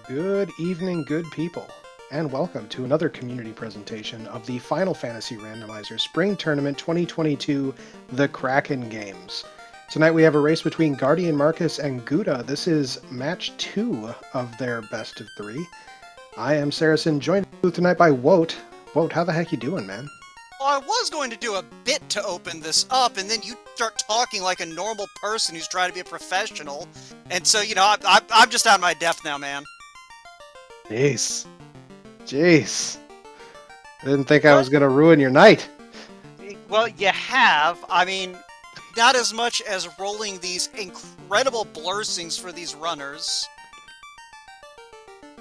Good evening, good people, and welcome to another community presentation of the Final Fantasy Randomizer Spring Tournament 2022, The Kraken Games. Tonight we have a race between guardianmarcus and Guda. This is match 2 of their best of 3. I am Saracen, joined tonight by Woat. Woat, how the heck you doing, man? Well, I was going to do a bit to open this up, and then you start talking like a normal person who's trying to be a professional. And so, I'm just out of my depth now, man. Jeez. I didn't think I was going to ruin your night. Well, you have. I mean, not as much as rolling these incredible blessings for these runners.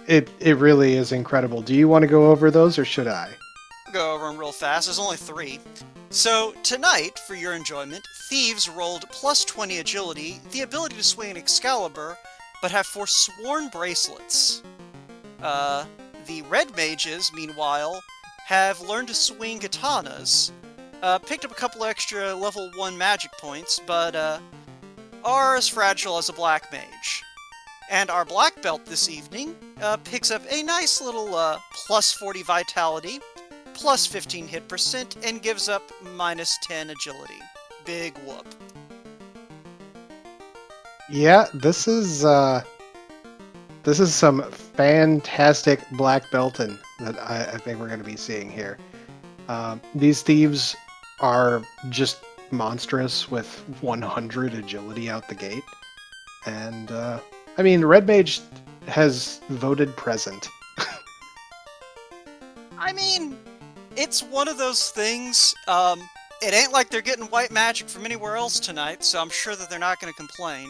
It really is incredible. Do you want to go over those, or should I? Go over them real fast. There's only 3. So, tonight, for your enjoyment, Thieves rolled plus 20 agility, the ability to swing an Excalibur, but have forsworn bracelets. The Red Mages, meanwhile, have learned to swing katanas, picked up a couple extra level 1 magic points, but are as fragile as a Black Mage. And our Black Belt this evening picks up a nice little plus 40 vitality, plus 15 hit percent, and gives up minus 10 agility. Big whoop. Yeah, this is some fantastic black belting that I think we're going to be seeing here. These thieves are just monstrous with 100 agility out the gate. And, I mean, Red Mage has voted present. I mean, it's one of those things. It ain't like they're getting white magic from anywhere else tonight, so I'm sure that they're not going to complain.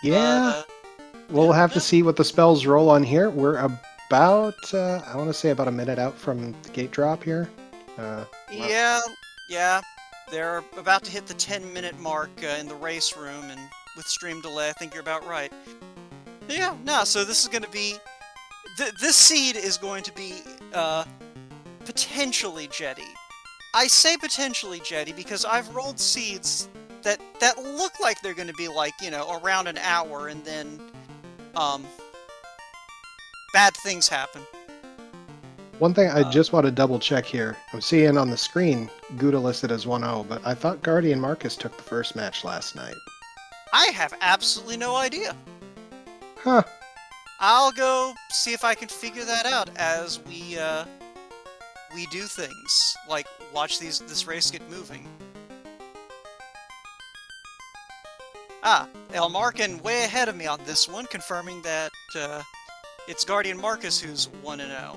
Yeah, we'll have to see what the spells roll on here. We're about, I want to say about a minute out from the gate drop here. Yeah, they're about to hit the 10-minute mark in the race room, and with stream delay, I think you're about right. Yeah, no, so this is going to be, this seed is going to be potentially jetty. I say potentially jetty because I've rolled seeds that look like they're going to be like, around an hour, and then, bad things happen. One thing I just want to double check here. I'm seeing on the screen Guda listed as 1-0, but I thought guardianmarcus took the first match last night. I have absolutely no idea. Huh. I'll go see if I can figure that out as we do things, like watch this race get moving. Elmarkin way ahead of me on this one, confirming that it's guardianmarcus who's 1-0.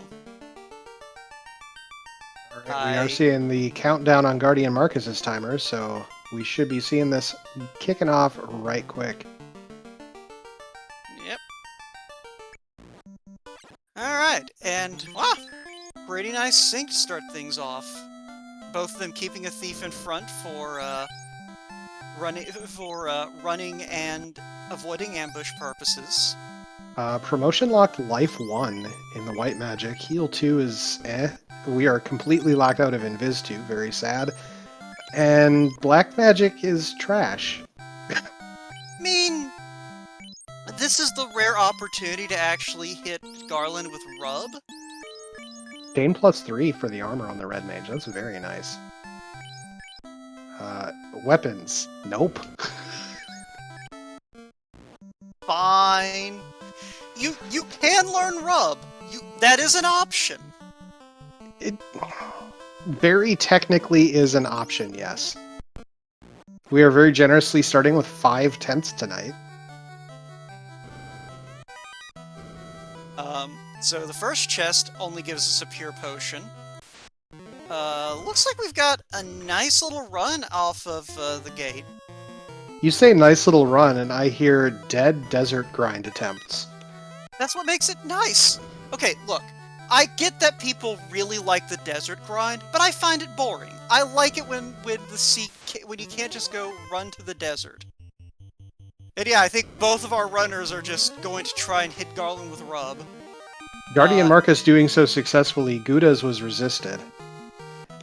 Alright, we are seeing the countdown on guardianmarcus's timer, so we should be seeing this kicking off right quick. Yep. Alright, and wow, pretty nice sync to start things off. Both of them keeping a thief in front for running and avoiding ambush purposes. Promotion locked life 1 in the white magic. Heal 2 is We are completely locked out of Invis 2, very sad. And black magic is trash. I mean, this is the rare opportunity to actually hit Garland with Rub. Chain plus 3 for the armor on the red mage. That's very nice. Weapons. Nope. Fine. You can learn Rub. That is an option. It very technically is an option, yes. We are very generously starting with 5 tenths tonight. So the first chest only gives us a pure potion. Looks like we've got a nice little run off of the gate. You say nice little run, and I hear dead desert grind attempts. That's what makes it nice. Okay, look. I get that people really like the desert grind, but I find it boring. I like it when you can't just go run to the desert. And yeah, I think both of our runners are just going to try and hit Garland with Rub. guardianmarcus doing so successfully, Guda's was resisted.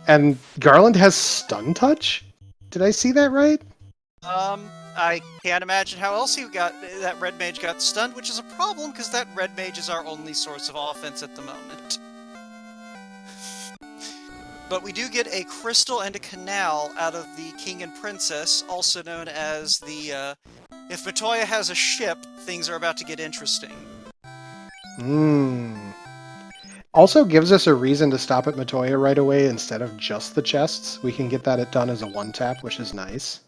And Garland has stun touch? Did I see that right? I can't imagine how else that red mage got stunned, which is a problem because that red mage is our only source of offense at the moment. But we do get a crystal and a canal out of the king and princess, also known as the, if Matoya has a ship, things are about to get interesting. Also gives us a reason to stop at Matoya right away instead of just the chests. We can get that done as a one-tap, which is nice.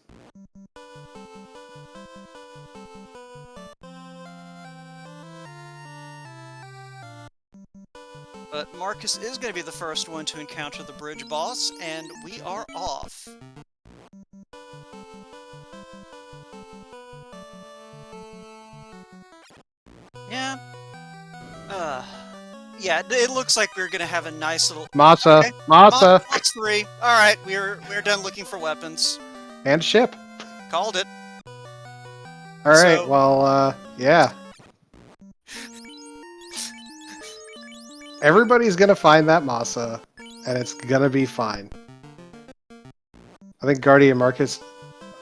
But Marcus is going to be the first one to encounter the bridge boss, and we are off. Yeah. Yeah, it looks like we're gonna have a nice little... Masa! Okay. Masa! +3. Alright, we're done looking for weapons. And ship. Called it. Alright, So... well, yeah. Everybody's gonna find that Masa, and it's gonna be fine. I think Guardian Marcus...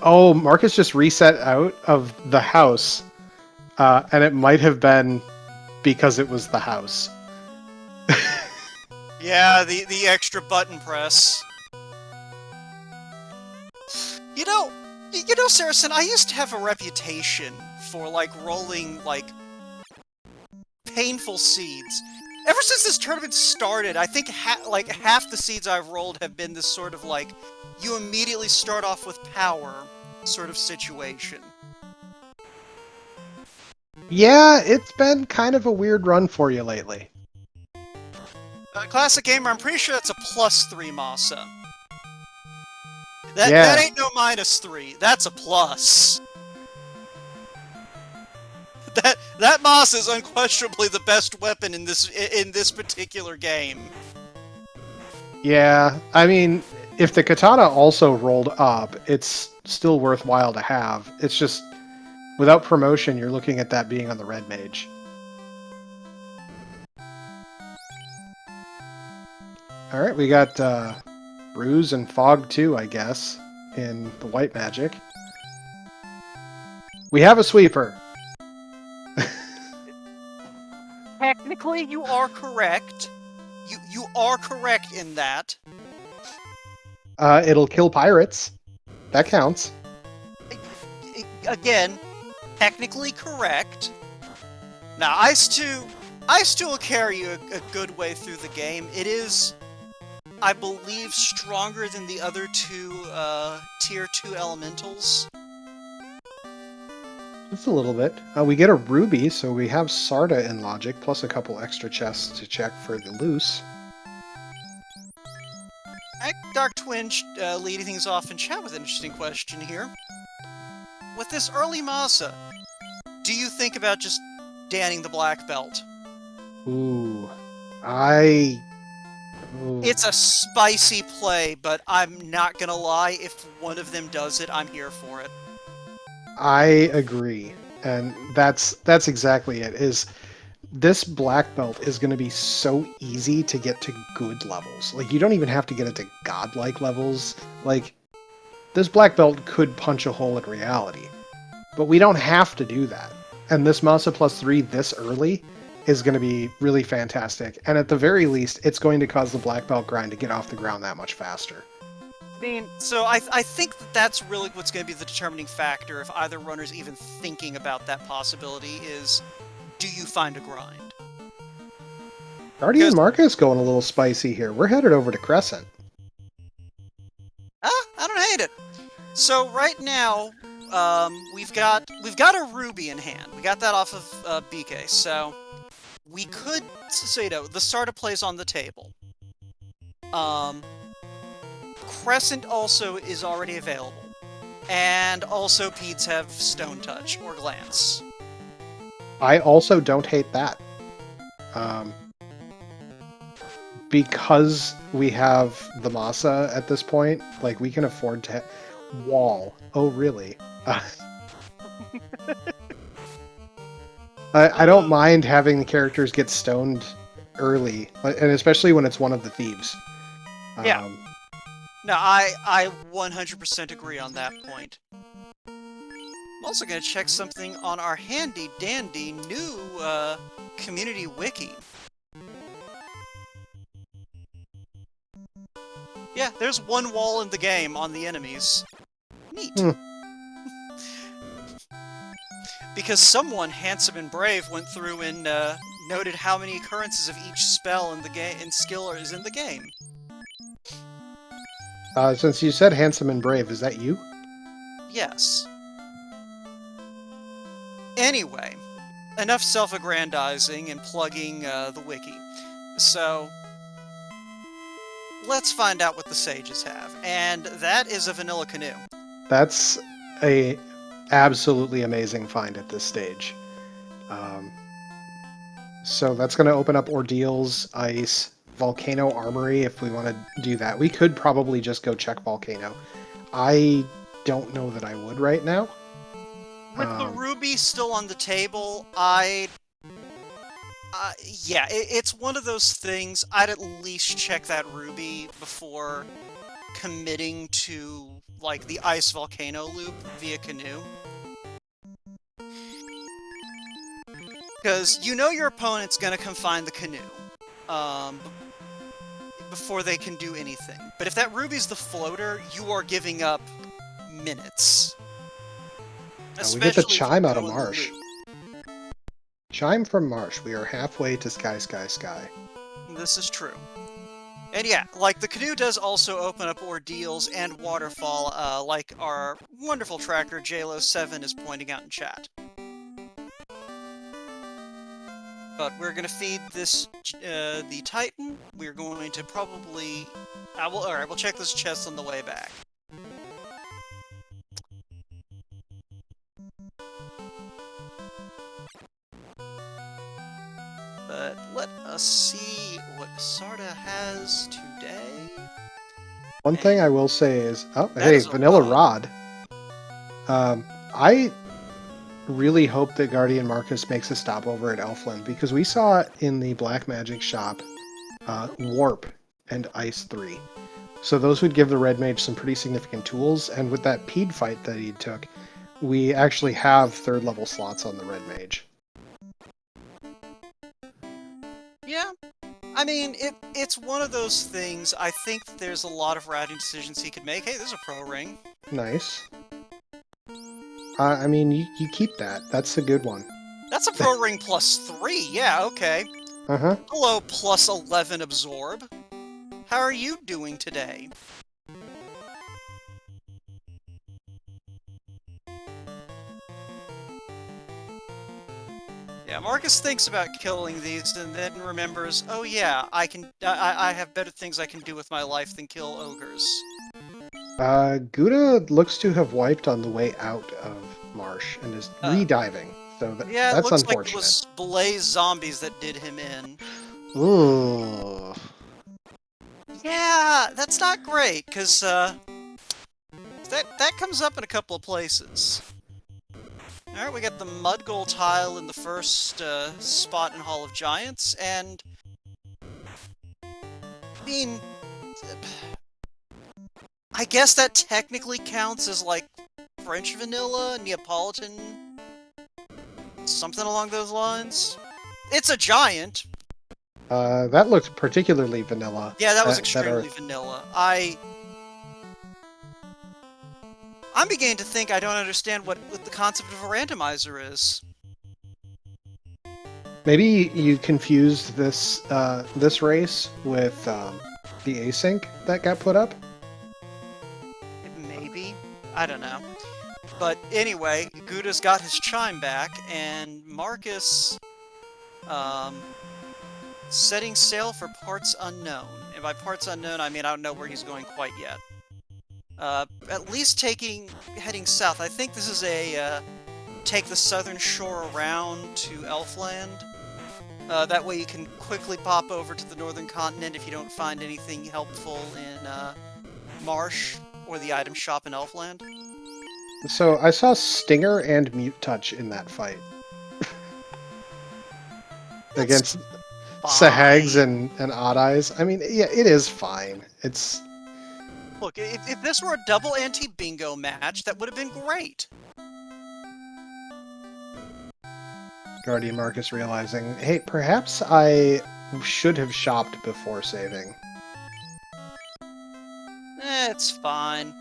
Oh, Marcus just reset out of the house, and it might have been because it was the house. Yeah, the extra button press. You know, Saracen, I used to have a reputation for, like, rolling, like, painful seeds. Ever since this tournament started, I think, half the seeds I've rolled have been this sort of, like, you immediately start off with power sort of situation. Yeah, it's been kind of a weird run for you lately. Classic Gamer, I'm pretty sure that's a +3 Masa. That ain't no -3. That's a plus. That Masa is unquestionably the best weapon in this particular game. Yeah, I mean, if the katana also rolled up, it's still worthwhile to have. It's just, without promotion, you're looking at that being on the red mage. Alright, we got Ruse and Fog too, I guess, in the white magic. We have a sweeper! Technically, you are correct. You are correct in that. It'll kill pirates. That counts. Again, technically correct. Now, Ice 2 will carry you a good way through the game. It is, I believe, stronger than the other two Tier 2 elementals. Just a little bit. We get a ruby, so we have Sarda in logic, plus a couple extra chests to check for the loose. Dark Twinge leading things off in chat with an interesting question here. With this early Masa, do you think about just danning the black belt? Ooh. It's a spicy play, but I'm not gonna lie, if one of them does it, I'm here for it. I agree, and that's exactly it. Is this black belt is going to be so easy to get to good levels. Like, you don't even have to get it to godlike levels. Like, this black belt could punch a hole in reality, but we don't have to do that. And this Masa +3 this early is going to be really fantastic. And at the very least, it's going to cause the black belt grind to get off the ground that much faster. I mean, so I think that's really what's going to be the determining factor if either runner's even thinking about that possibility is, do you find a grind? Guardian Marcus going a little spicy here. We're headed over to Crescent. I don't hate it. So right now, we've got a ruby in hand. We got that off of BK, so we could, so you know, the starter plays on the table. Crescent also is already available. And also Pete's have Stone Touch, or Glance. I also don't hate that. Because we have the Masa at this point, like, we can afford to... Wall. Oh, really? I don't mind having the characters get stoned early, and especially when it's one of the thieves. Yeah. No, I 100% agree on that point. also going to check something on our handy-dandy new community wiki. Yeah, there's one wall in the game on the enemies. Neat. Because someone handsome and brave went through and noted how many occurrences of each spell in the game and skill is in the game. Since you said handsome and brave, is that you? Yes. Anyway, enough self-aggrandizing and plugging the wiki. So, let's find out what the sages have. And that is a vanilla canoe. That's a absolutely amazing find at this stage. So that's going to open up Ordeals, Ice, Volcano Armory if we want to do that. We could probably just go check Volcano. I don't know that I would right now. With the ruby still on the table, yeah, it's one of those things. I'd at least check that ruby before committing to, like, the ice volcano loop via canoe. Because you know your opponent's gonna come find the canoe before they can do anything. But if that ruby's the floater, you are giving up minutes. We get the chime out of Marsh. Chime from Marsh. We are halfway to Sky, Sky, Sky. This is true. And yeah, like, the canoe does also open up Ordeals and Waterfall, like our wonderful tracker JLo7 is pointing out in chat. But we're going to feed this, the Titan. We're going to probably... Alright, we'll check this chest on the way back. But let us see what Sarda has today. One thing I will say is... Oh, hey, Vanilla Rod. I really hope that guardianmarcus makes a stopover at Elfland, because we saw in the Black Magic shop Warp and Ice 3. So those would give the Red Mage some pretty significant tools, and with that Pede fight that he took, we actually have 3rd level slots on the Red Mage. Yeah, I mean, it's one of those things. I think that there's a lot of routing decisions he could make. Hey, there's a pro ring. Nice. I mean, you keep that. That's a good one. That's a pro ring +3. Yeah, okay. Uh-huh. Hello, +11 absorb. How are you doing today? Yeah, Marcus thinks about killing these and then remembers, oh yeah, I have better things I can do with my life than kill ogres. Guda looks to have wiped on the way out of Marsh and is re-diving, so yeah, that's it looks unfortunate. like it was Blaze zombies that did him in. Ooh. Yeah, that's not great, because that comes up in a couple of places. Alright, we got the Mudgoal tile in the first spot in Hall of Giants, and... I mean... I guess that technically counts as, like, French vanilla, Neapolitan... something along those lines. It's a giant! That looks particularly vanilla. Yeah, that was extremely vanilla. I'm beginning to think I don't understand what the concept of a randomizer is. Maybe you confused this this race with the async that got put up? Maybe. I don't know. But anyway, Guda's got his chime back, and Marcus, setting sail for parts unknown. And by parts unknown, I mean I don't know where he's going quite yet. At least heading south. I think this is a, take the southern shore around to Elfland. That way you can quickly pop over to the northern continent if you don't find anything helpful in, Marsh, or the item shop in Elfland. So, I saw Stinger and Mute Touch in that fight. Against Sahags and Odd Eyes. I mean, yeah, it is fine. It's... Look, if this were a double anti-bingo match, that would have been great. Guardian Marcus realizing, hey, perhaps I should have shopped before saving. It's fine.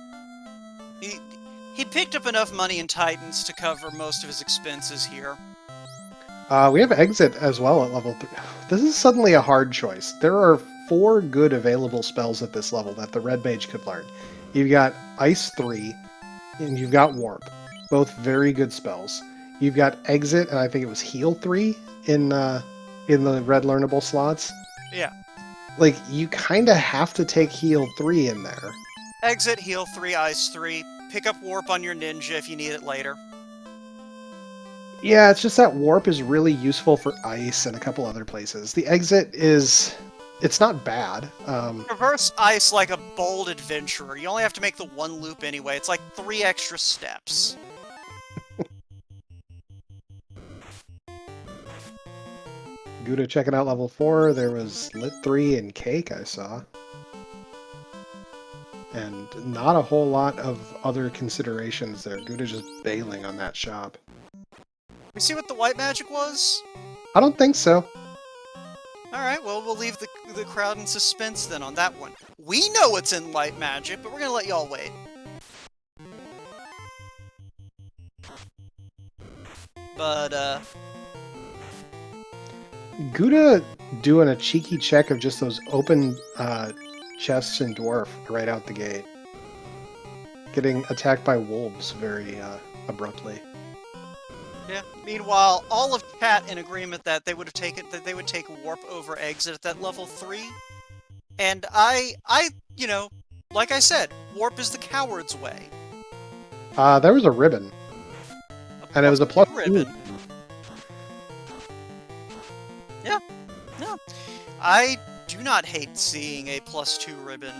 He picked up enough money in Titans to cover most of his expenses here. We have Exit as well at level 3. This is suddenly a hard choice. There are 4 good available spells at this level that the Red Mage could learn. You've got Ice 3, and you've got Warp. Both very good spells. You've got Exit, and I think it was Heal 3 in the red learnable slots. Yeah. Like, you kind of have to take Heal 3 in there. Exit, Heal 3, Ice 3. Pick up Warp on your Ninja if you need it later. Yeah, it's just that Warp is really useful for Ice and a couple other places. The Exit is... It's not bad. Reverse Ice like a bold adventurer. You only have to make the one loop anyway. It's like 3 extra steps. Guda checking out level 4. There was Lit 3 and Cake I saw. And not a whole lot of other considerations there. Guda just bailing on that shop. We see what the white magic was? I don't think so. Alright, well, we'll leave the crowd in suspense then on that one. We know what's in white magic, but we're gonna let y'all wait. But, Guda doing a cheeky check of just those open chests in Dwarf right out the gate. Getting attacked by wolves very abruptly. yeah. Meanwhile, all of chat in agreement that they would take Warp over Exit at that level 3. And I, you know, like I said, Warp is the coward's way. There was a ribbon. And it was a plus ribbon. 2. Yeah. No. I do not hate seeing a +2 ribbon.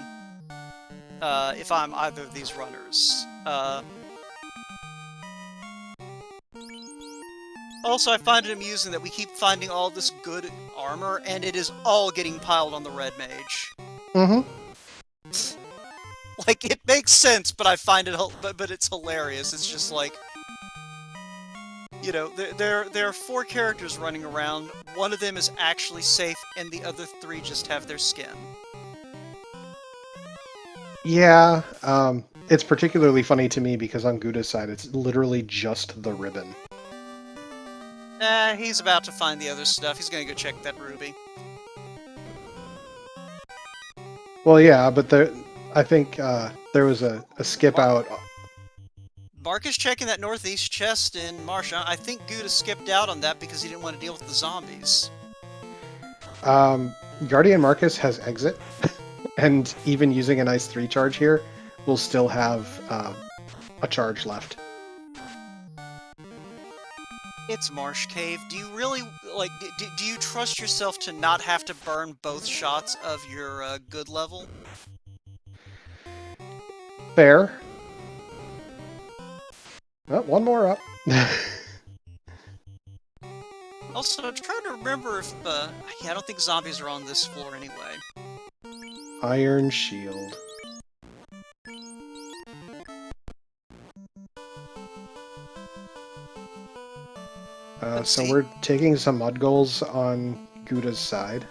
If I'm either of these runners. Also, I find it amusing that we keep finding all this good armor, and it is all getting piled on the red mage. Mm-hmm. Like, it makes sense, but I find it, but it's hilarious. It's just like, you know, there are 4 characters running around. One of them is actually safe, and the other 3 just have their skin. Yeah, it's particularly funny to me because on Guda's side, it's literally just the ribbon. He's about to find the other stuff. He's gonna go check that ruby. Well, yeah, but I think there was a skip out. Mark is checking that northeast chest in Marsh. I think Guda skipped out on that because he didn't want to deal with the zombies. Guardian Marcus has Exit, and even using a nice 3 charge here, will still have a charge left. It's Marsh Cave. Do you really, like, do you trust yourself to not have to burn both shots of your good level? Fair. Oh, one more up. Also, I'm trying to remember if, yeah, I don't think zombies are on this floor anyway. Iron Shield. So we're taking some mud goals on Guda's side.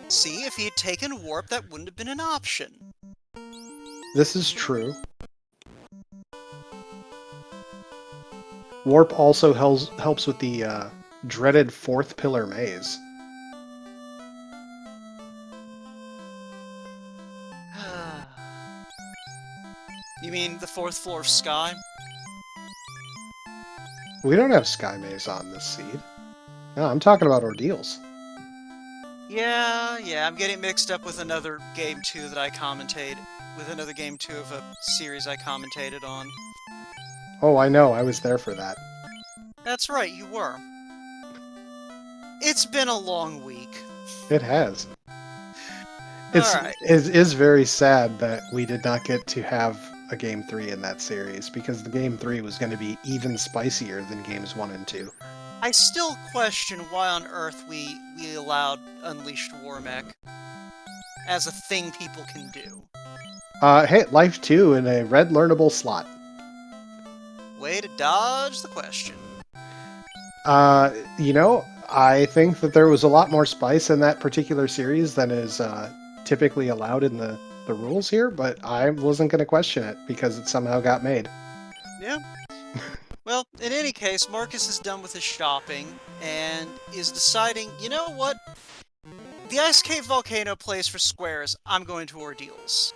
See, if he had taken Warp, that wouldn't have been an option. This is true. Warp also helps with the dreaded 4th pillar maze. You mean the 4th floor of Sky? We don't have Sky Maze on this seed. No, I'm talking about Ordeals. Yeah, I'm getting mixed up with another game 2 that I commentated, with another game 2 of a series I commentated on. Oh, I know, I was there for that. That's right, you were. It's been a long week. It has. It is very sad that we did not get to have a Game 3 in that series, because the Game 3 was going to be even spicier than Games 1 and 2. I still question why on earth we allowed Unleashed Warmech as a thing people can do. Hey, Life 2 in a red learnable slot. Way to dodge the question. You know, I think that there was a lot more spice in that particular series than is typically allowed in the rules here, but I wasn't going to question it because it somehow got made. Yeah. Well, in any case, Marcus is done with his shopping and is deciding, you know what? The Ice Cave Volcano plays for squares. I'm going to Ordeals.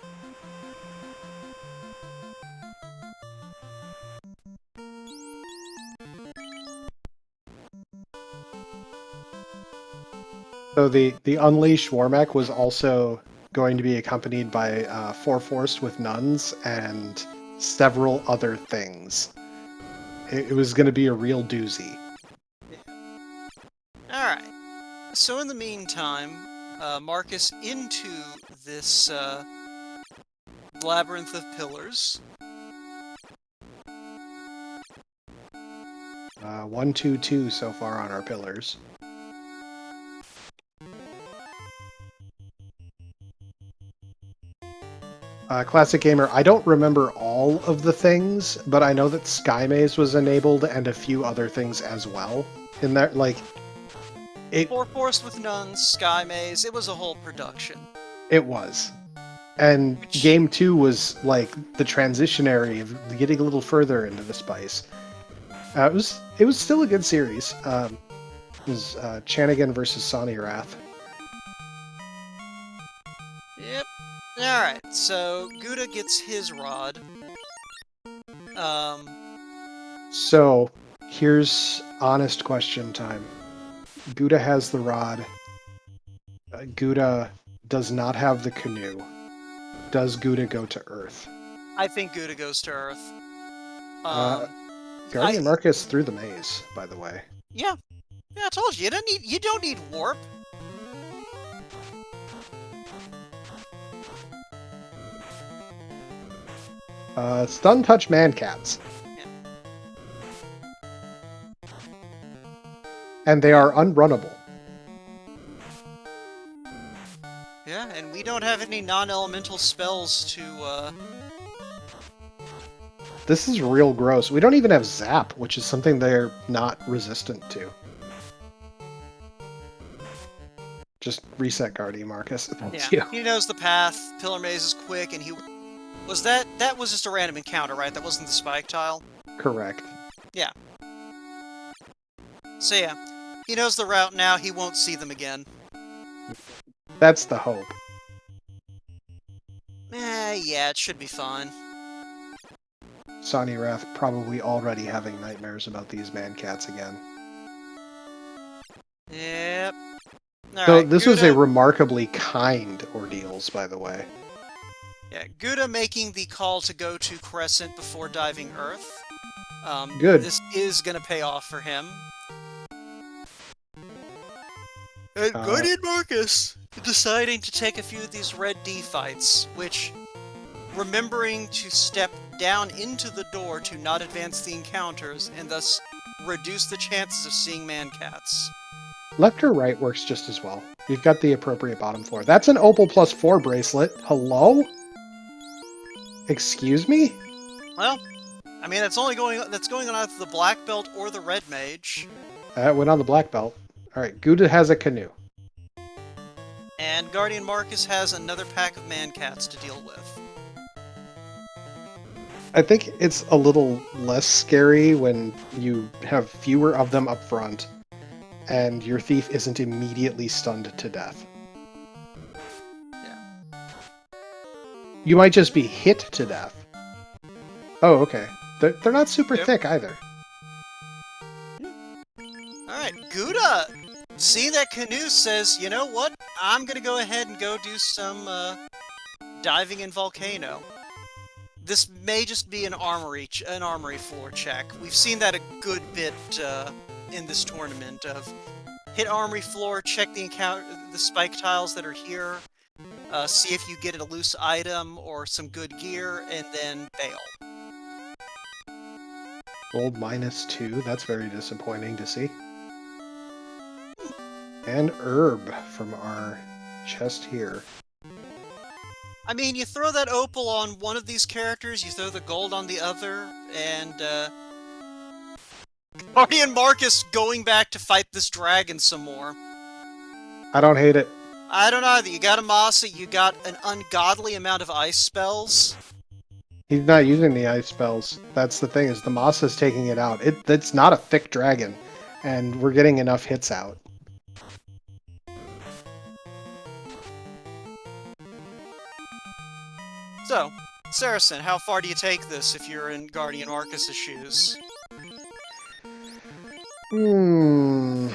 So the Unleash Warmech was also going to be accompanied by Four Forced with Nuns and several other things. It was going to be a real doozy. Alright. So in the meantime, Marcus into this labyrinth of pillars. 1, 2, 2 so far on our pillars. Classic Gamer, I don't remember all of the things, but I know that Sky Maze was enabled and a few other things as well. In that, like, Four Forced with Nuns, Sky Maze, it was a whole production. It was. And Game 2 was, like, the transitionary of getting a little further into the spice. It was still a good series. It was Chanigan versus Sonny Wrath. Yep. Alright, so Guda gets his rod. So, here's honest question time. Guda has the rod. Guda does not have the canoe. Does Guda go to Earth? I think Guda goes to Earth. Guardian Marcus through the maze, by the way. Yeah. Yeah, I told you, you don't need warp. Stun touch man-cats. Yeah. And they are unrunnable. Yeah, and we don't have any non-elemental spells to, This is real gross. We don't even have Zap, which is something they're not resistant to. Just reset Guardian Marcus. Thank you. He knows the path, Pillar Maze is quick, and he... That was just a random encounter, right? That wasn't the spike tile? Correct. Yeah. So yeah, he knows the route now, he won't see them again. That's the hope. Yeah, it should be fine. Sonny Wrath probably already having nightmares about these man-cats again. Yep. So Alright, this was Guda... a remarkably kind Ordeals, by the way. Yeah, Guda making the call to go to Crescent before diving Earth. Good. This is gonna pay off for him. And Guardian Marcus deciding to take a few of these Red D fights, which, remembering to step down into the door to not advance the encounters, and thus reduce the chances of seeing man-cats. Left or right works just as well. You've got the appropriate bottom floor. That's an Opal +4 bracelet. Hello? Excuse me? Well, I mean, that's going on either the Black Belt or the Red Mage. That went on the black belt. Alright, Guda has a canoe. And Guardian Marcus has another pack of man-cats to deal with. I think it's a little less scary when you have fewer of them up front, and your thief isn't immediately stunned to death. Yeah. You might just be hit to death. Oh, okay. They're not super thick either. Alright, Guda, seeing that canoe, says, you know what? I'm gonna go ahead and go do some diving in Volcano. This may just be an armory floor check. We've seen that a good bit in this tournament of hit armory floor, check the spike tiles that are here, see if you get a loose item or some good gear, and then bail. Gold -2, that's very disappointing to see. And herb from our chest here. I mean, you throw that opal on one of these characters, you throw the gold on the other, and Guardian Marcus going back to fight this dragon some more. I don't hate it. I don't know. You got a Masa, you got an ungodly amount of ice spells. He's not using the ice spells. That's the thing, is the Masa's taking it out. It's not a thick dragon, and we're getting enough hits out. So, Saracen, how far do you take this if you're in Guardian Marcus's shoes? Knowing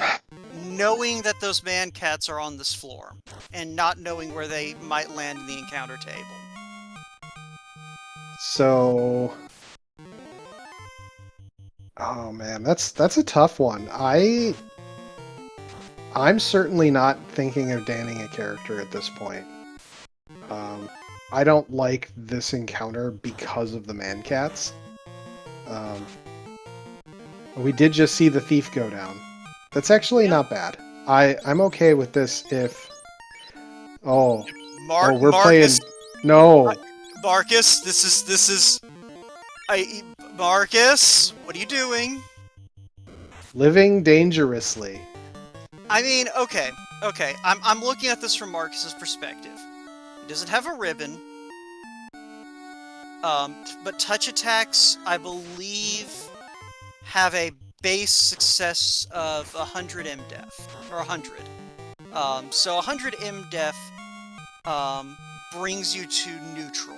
that those man cats are on this floor, and not knowing where they might land in the encounter table. So... Oh man, that's a tough one. I'm certainly not thinking of danning a character at this point. I don't like this encounter because of the man cats. We did just see the thief go down. That's actually not bad. I'm okay with this if... we're Marcus, playing... No! Marcus, Marcus, what are you doing? Living dangerously. I mean, okay. I'm looking at this from Marcus's perspective. He doesn't have a ribbon. But touch attacks, I believe, have a base success of 100 MDef. Or 100. So 100 MDef brings you to neutral.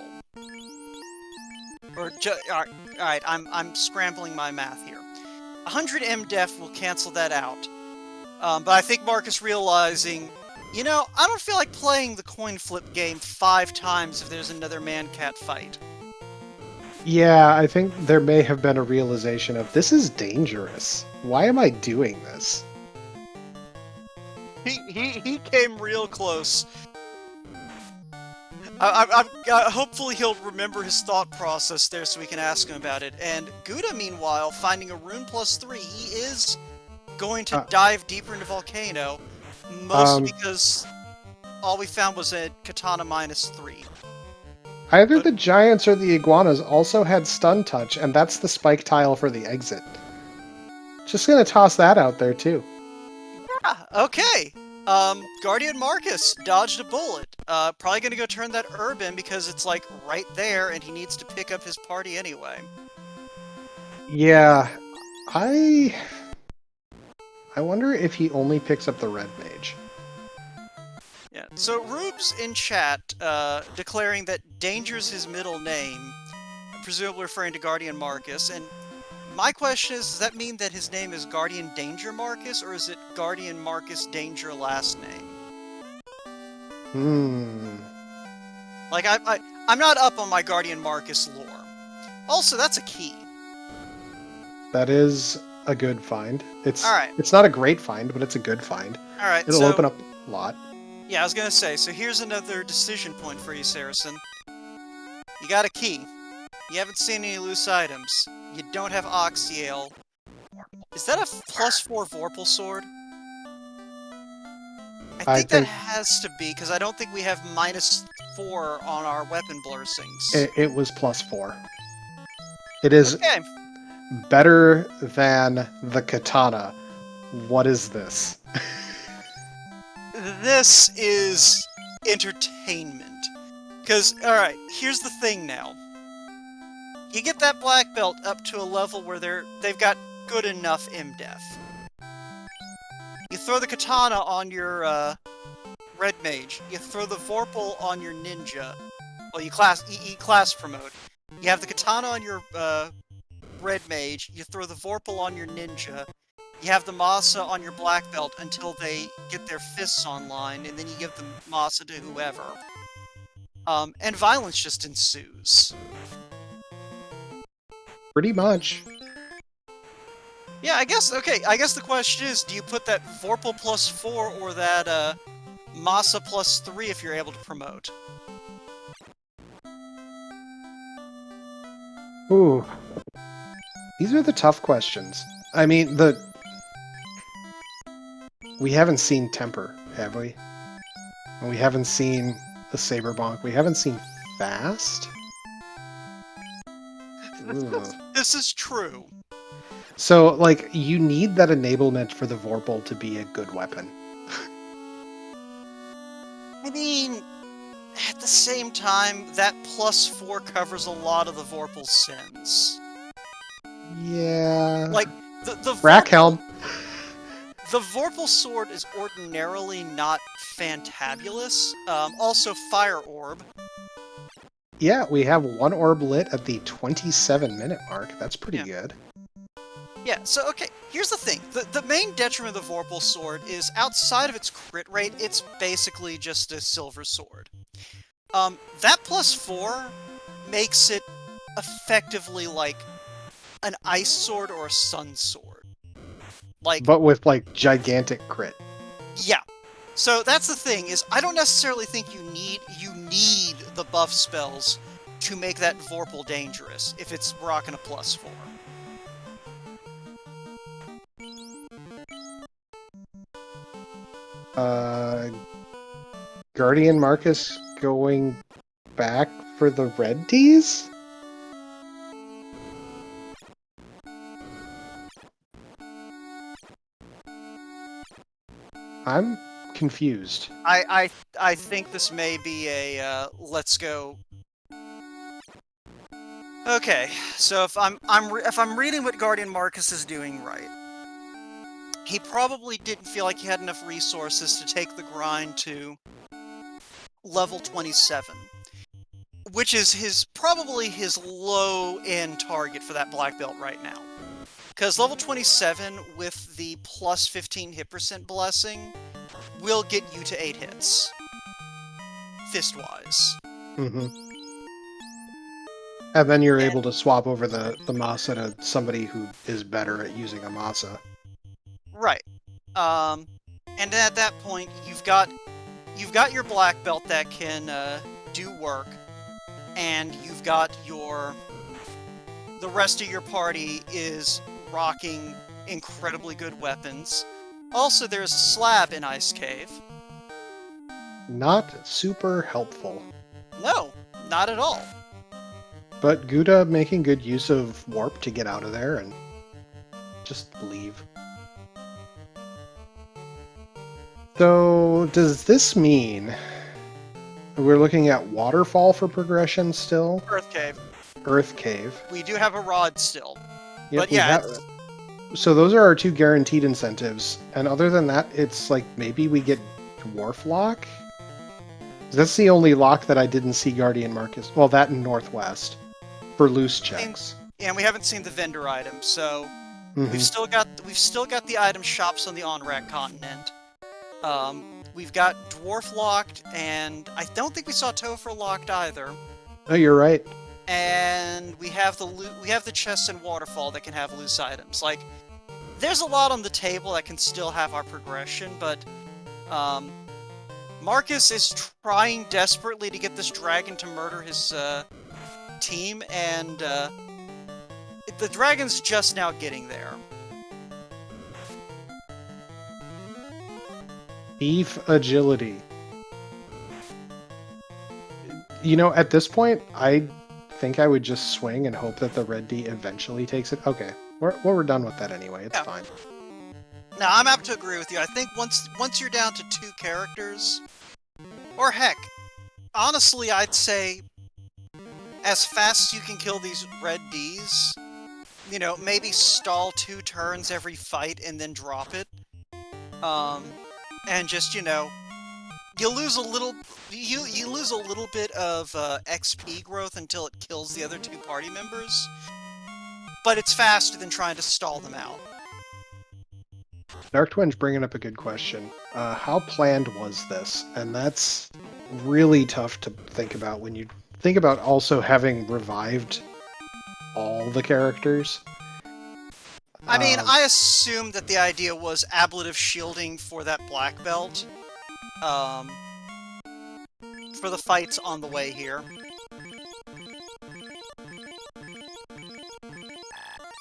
Alright, I'm scrambling my math here. 100 MDef will cancel that out. But I think Marcus realizing, you know, I don't feel like playing the coin flip game 5 times if there's another man-cat fight. Yeah, I think there may have been a realization of, this is dangerous. Why am I doing this? He came real close. Hopefully he'll remember his thought process there so we can ask him about it. And Guda, meanwhile, finding a rune +3, he is going to dive deeper into Volcano, mostly because all we found was a katana -3. Either the giants or the iguanas also had stun touch, and that's the spike tile for the exit. Just gonna toss that out there, too. Yeah, okay. Guardian Marcus dodged a bullet. Probably gonna go turn that herb in because it's, like, right there, and he needs to pick up his party anyway. Yeah, I wonder if he only picks up the red mage. Yeah, so Rube's in chat, declaring that Danger's his middle name, presumably referring to Guardian Marcus, and my question is, does that mean that his name is Guardian Danger Marcus, or is it Guardian Marcus Danger last name? Like, I'm not up on my Guardian Marcus lore. Also, that's a key. That is a good find. It's not a great find, but it's a good find. Alright, It'll open up a lot. Yeah, I was gonna say, so here's another decision point for you, Saracen. You got a key. You haven't seen any loose items. You don't have Oxyale. Is that a +4 Vorpal sword? I think that has to be, because I don't think we have -4 on our weapon blessings. It was +4. It is better than the katana. What is this? This is entertainment. Because, alright, here's the thing now. You get that black belt up to a level where they've got good enough MDef. You throw the katana on your red mage. You throw the Vorpal on your ninja. Well, you class promote. You have the katana on your red mage. You throw the Vorpal on your ninja. You have the Masa on your black belt until they get their fists online, and then you give the Masa to whoever. And violence just ensues. Pretty much. Yeah, I guess the question is, do you put that Vorpal +4 or that Masa +3 if you're able to promote? Ooh. These are the tough questions. I mean, we haven't seen Temper, have we? And we haven't seen the Saber Bonk. We haven't seen Fast? This is true. So, like, you need that enablement for the Vorpal to be a good weapon. I mean, at the same time, that +4 covers a lot of the Vorpal's sins. Yeah. Like, the Rackhelm. Vorpal sword is ordinarily not fantabulous. Also, Fire Orb. Yeah, we have one orb lit at the 27-minute mark. That's pretty good. Yeah, so, okay, here's the thing. The main detriment of the Vorpal sword is, outside of its crit rate, it's basically just a silver sword. That +4 makes it effectively like an ice sword or a sun sword. Like, but with, like, gigantic crit. yeah. So that's the thing, is I don't necessarily think you need the buff spells to make that Vorpal dangerous, if it's rocking a +4. Guardian Marcus going back for the red tees? I'm confused. I think this may be a let's go. Okay, so if I'm reading what Guardian Marcus is doing right, he probably didn't feel like he had enough resources to take the grind to level 27, which is probably his low-end target for that black belt right now. Because level 27 with the +15 hit percent blessing will get you to 8 hits, fist-wise. Mm-hmm. And then you're able to swap over the Masa to somebody who is better at using a Masa. Right. And at that point, you've got your black belt that can do work, and you've got the rest of your party is rocking incredibly good weapons. Also, there's a slab in Ice Cave. Not super helpful. No, not at all. But Guda making good use of warp to get out of there and just leave. So, does this mean we're looking at Waterfall for progression still? Earth Cave. Earth Cave. We do have a rod still. Yep, but yeah. So those are our two guaranteed incentives. And other than that, it's like maybe we get Dwarf Lock? That's the only lock that I didn't see Guardian Marcus. Well, that in Northwest. For loose checks. And we haven't seen the vendor items, so Mm-hmm. we've still got the item shops on the on-rack continent. We've got Dwarf locked, and I don't think we saw Topher locked either. Oh, you're right. And we have the chests in Waterfall that can have loose items. Like, there's a lot on the table that can still have our progression, but Marcus is trying desperately to get this dragon to murder his team, and the dragon's just now getting there. Thief agility. You know, at this point, I think I would just swing and hope that the red D eventually takes it. Okay, we're done with that anyway. It's fine. Now, I'm apt to agree with you. I think once you're down to 2 characters, or heck, honestly, I'd say as fast as you can kill these red Ds, you know, maybe stall 2 turns every fight and then drop it. And just, you know, you lose a little bit of XP growth until it kills the other 2 party members, but it's faster than trying to stall them out. Dark Twin's bringing up a good question. How planned was this? And that's really tough to think about when you think about also having revived all the characters. I mean, I assume that the idea was ablative shielding for that black belt, for the fights on the way here.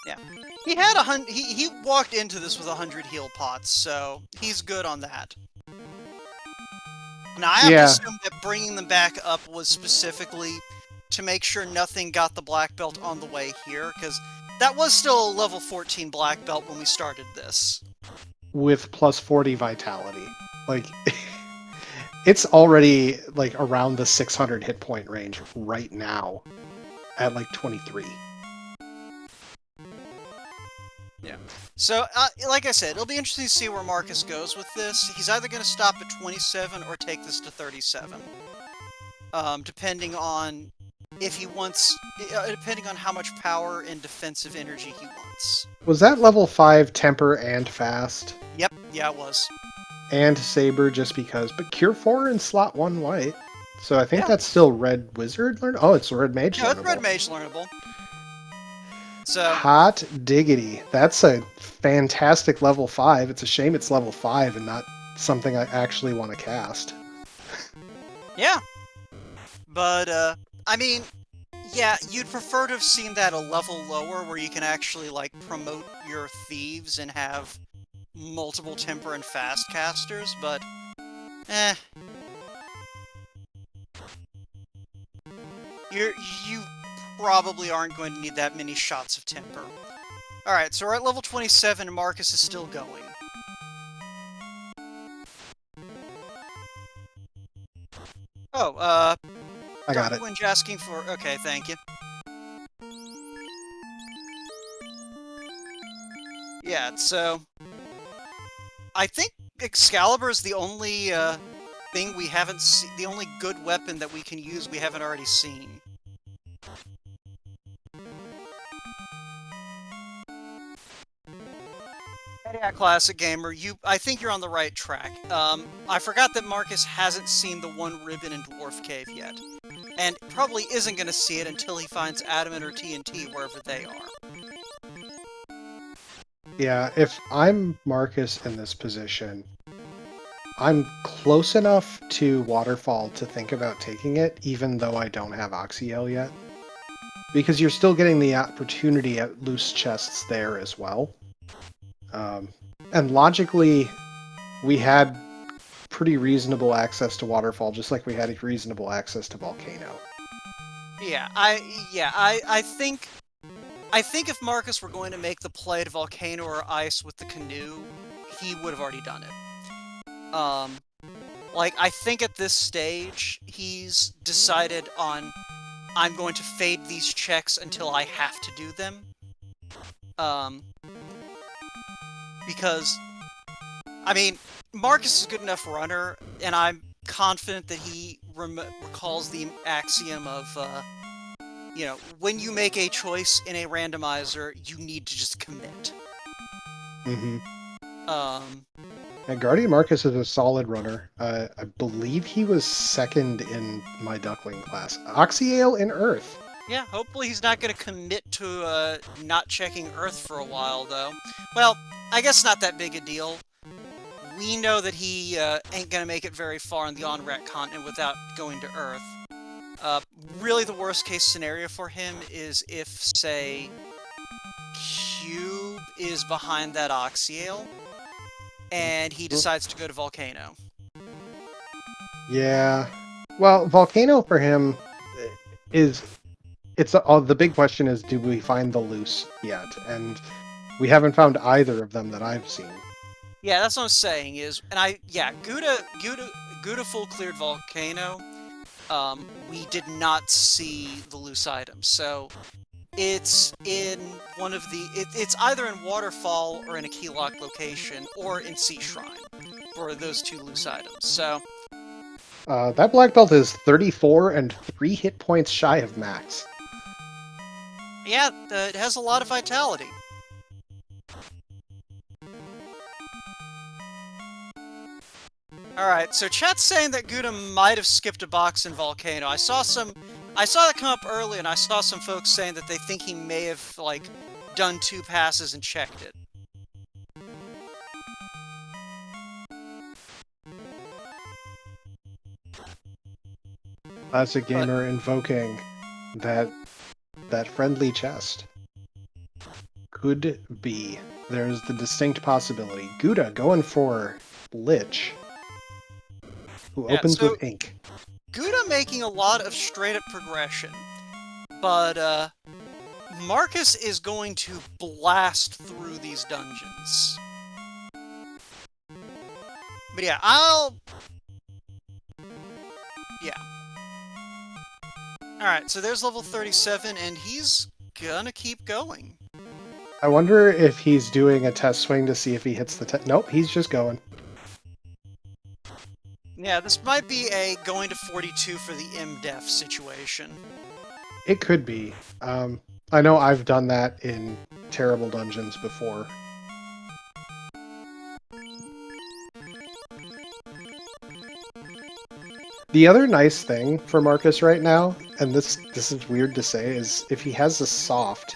Yeah. He had he walked into this with 100 heal pots, so he's good on that. Now, I have to assume that bringing them back up was specifically to make sure nothing got the black belt on the way here, because that was still a level 14 black belt when we started this. With plus 40 vitality. Like, it's already like around the 600 hit point range right now at like 23. Yeah. So, like I said, it'll be interesting to see where Marcus goes with this. He's either going to stop at 27 or take this to 37. Depending on if he wants, depending on how much power and defensive energy he wants. Was that level 5 temper and fast? Yep, yeah, it was. And saber just because, but cure 4 and slot 1 white. So I think Yeah. that's still red wizard learn. Oh, it's red mage No, it's learnable. red mage learnable. So hot diggity. That's a fantastic level 5. It's a shame it's level 5 and not something I actually want to cast. yeah. But I mean, yeah, you'd prefer to have seen that a level lower where you can actually like promote your thieves and have multiple temper and fast casters, but you probably aren't going to need that many shots of temper. Alright, so we're at level 27 and Marcus is still going. Oh, I got it. Darkwind's asking for... Okay, thank you. Yeah, so... I think Excalibur is the only, thing we haven't seen... The only good weapon that we can use we haven't already seen. Yeah, Classic Gamer, I think you're on the right track. I forgot that Marcus hasn't seen the one ribbon in Dwarf Cave yet. And probably isn't going to see it until he finds Adamant or TNT wherever they are. Yeah, if I'm Marcus in this position, I'm close enough to Waterfall to think about taking it, even though I don't have Oxyel yet. Because you're still getting the opportunity at loose chests there as well. And logically, we had pretty reasonable access to Waterfall, just like we had reasonable access to Volcano. Yeah, I think if Marcus were going to make the play to Volcano or Ice with the canoe, he would have already done it. Like, I think at this stage, he's decided on, I'm going to fade these checks until I have to do them. Because, I mean, Marcus is a good enough runner, and I'm confident that he recalls the axiom of, you know, when you make a choice in a randomizer, you need to just commit. Mm-hmm. And Guardian Marcus is a solid runner. I believe he was second in my Duckling class. Oxyale in Earth. Yeah, hopefully he's not going to commit to not checking Earth for a while, though. Well, I guess not that big a deal. We know that he ain't going to make it very far on the on-rat continent without going to Earth. Really, the worst-case scenario for him is if, say, Cube is behind that Oxyale, and he decides to go to Volcano. Yeah. Well, Volcano for him is... the big question is, do we find the loose yet? And we haven't found either of them that I've seen. Yeah, that's what I'm saying is... And Guda full cleared Volcano. We did not see the loose items, so... It's in one of the... It's either in Waterfall or in a keylock location, or in Sea Shrine, for those two loose items, so... That black belt is 34 and 3 hit points shy of max. Yeah, it has a lot of vitality. Alright, so chat's saying that Guda might have skipped a box in Volcano. I saw that come up early, and I saw some folks saying that they think he may have, like, done 2 passes and checked it. Classic Gamer invoking that friendly chest. Could be. There's the distinct possibility. Guda going for Lich, who opens with ink. Guda making a lot of straight-up progression, but, Marcus is going to blast through these dungeons. But yeah, Yeah. Alright, so there's level 37, and he's gonna keep going. I wonder if he's doing a test swing to see if he hits the Nope, he's just going. Yeah, this might be a going to 42 for the MDef situation. It could be. I know I've done that in terrible dungeons before. The other nice thing for Marcus right now, and this is weird to say, is if he has a soft,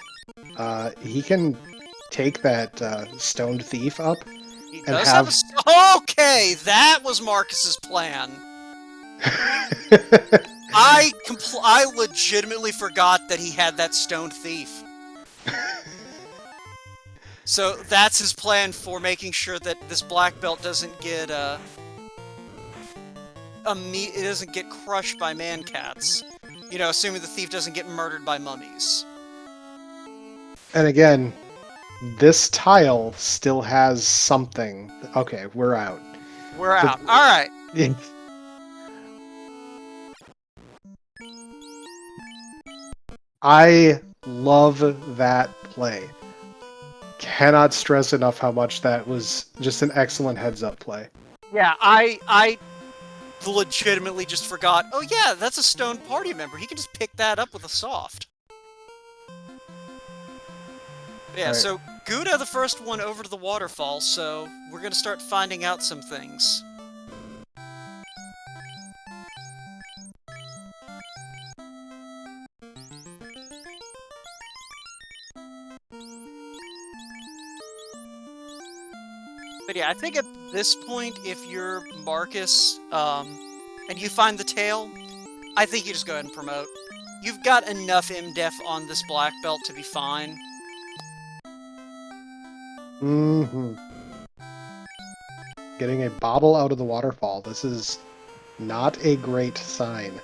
he can take that stoned thief up. He And does have... have a... Okay, that was Marcus's plan. I legitimately forgot that he had that stoned thief. So that's his plan for making sure that this black belt doesn't get it doesn't get crushed by man-cats. You know, assuming the thief doesn't get murdered by mummies. And again, this tile still has something. Okay, we're out. We're out. Alright. I love that play. Cannot stress enough how much that was just an excellent heads-up play. Yeah, I legitimately just forgot, oh yeah, that's a stoned party member. He can just pick that up with a soft. Yeah, Right. So Guda, the first one over to the waterfall, so we're gonna start finding out some things. But yeah, I think at this point, if you're Marcus, and you find the tail, I think you just go ahead and promote. You've got enough MDef on this black belt to be fine. Mm-hmm. Getting a bobble out of the waterfall. This is not a great sign.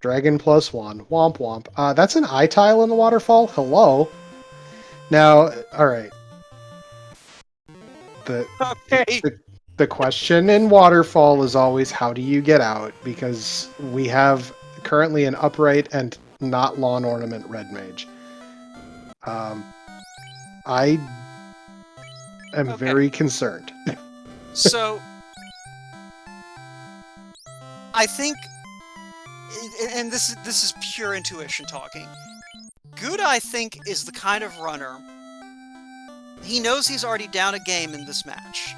Dragon +1. Womp womp. That's an eye tile in the waterfall? Hello? Now, alright. Okay. The question in waterfall is always, how do you get out? Because we have currently an upright and not lawn ornament red mage. I am very concerned. So, I think, and this is pure intuition talking. Guda, I think, is the kind of runner. He knows he's already down a game in this match.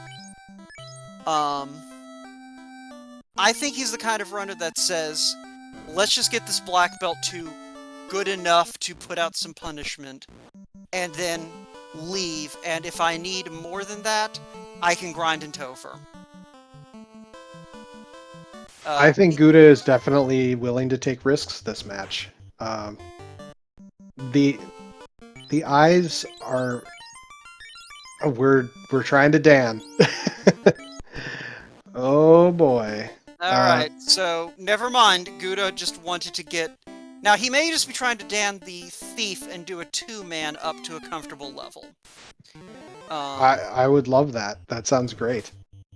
I think he's the kind of runner that says, let's just get this black belt to good enough to put out some punishment, and then leave, and if I need more than that, I can grind in Topher. I think Guda is definitely willing to take risks this match. The eyes are... We're trying to Dan. Oh boy. Alright, so never mind. Guda just wanted to get... Now, he may just be trying to Dan the thief and do a 2-man up to a comfortable level. I would love that. That sounds great.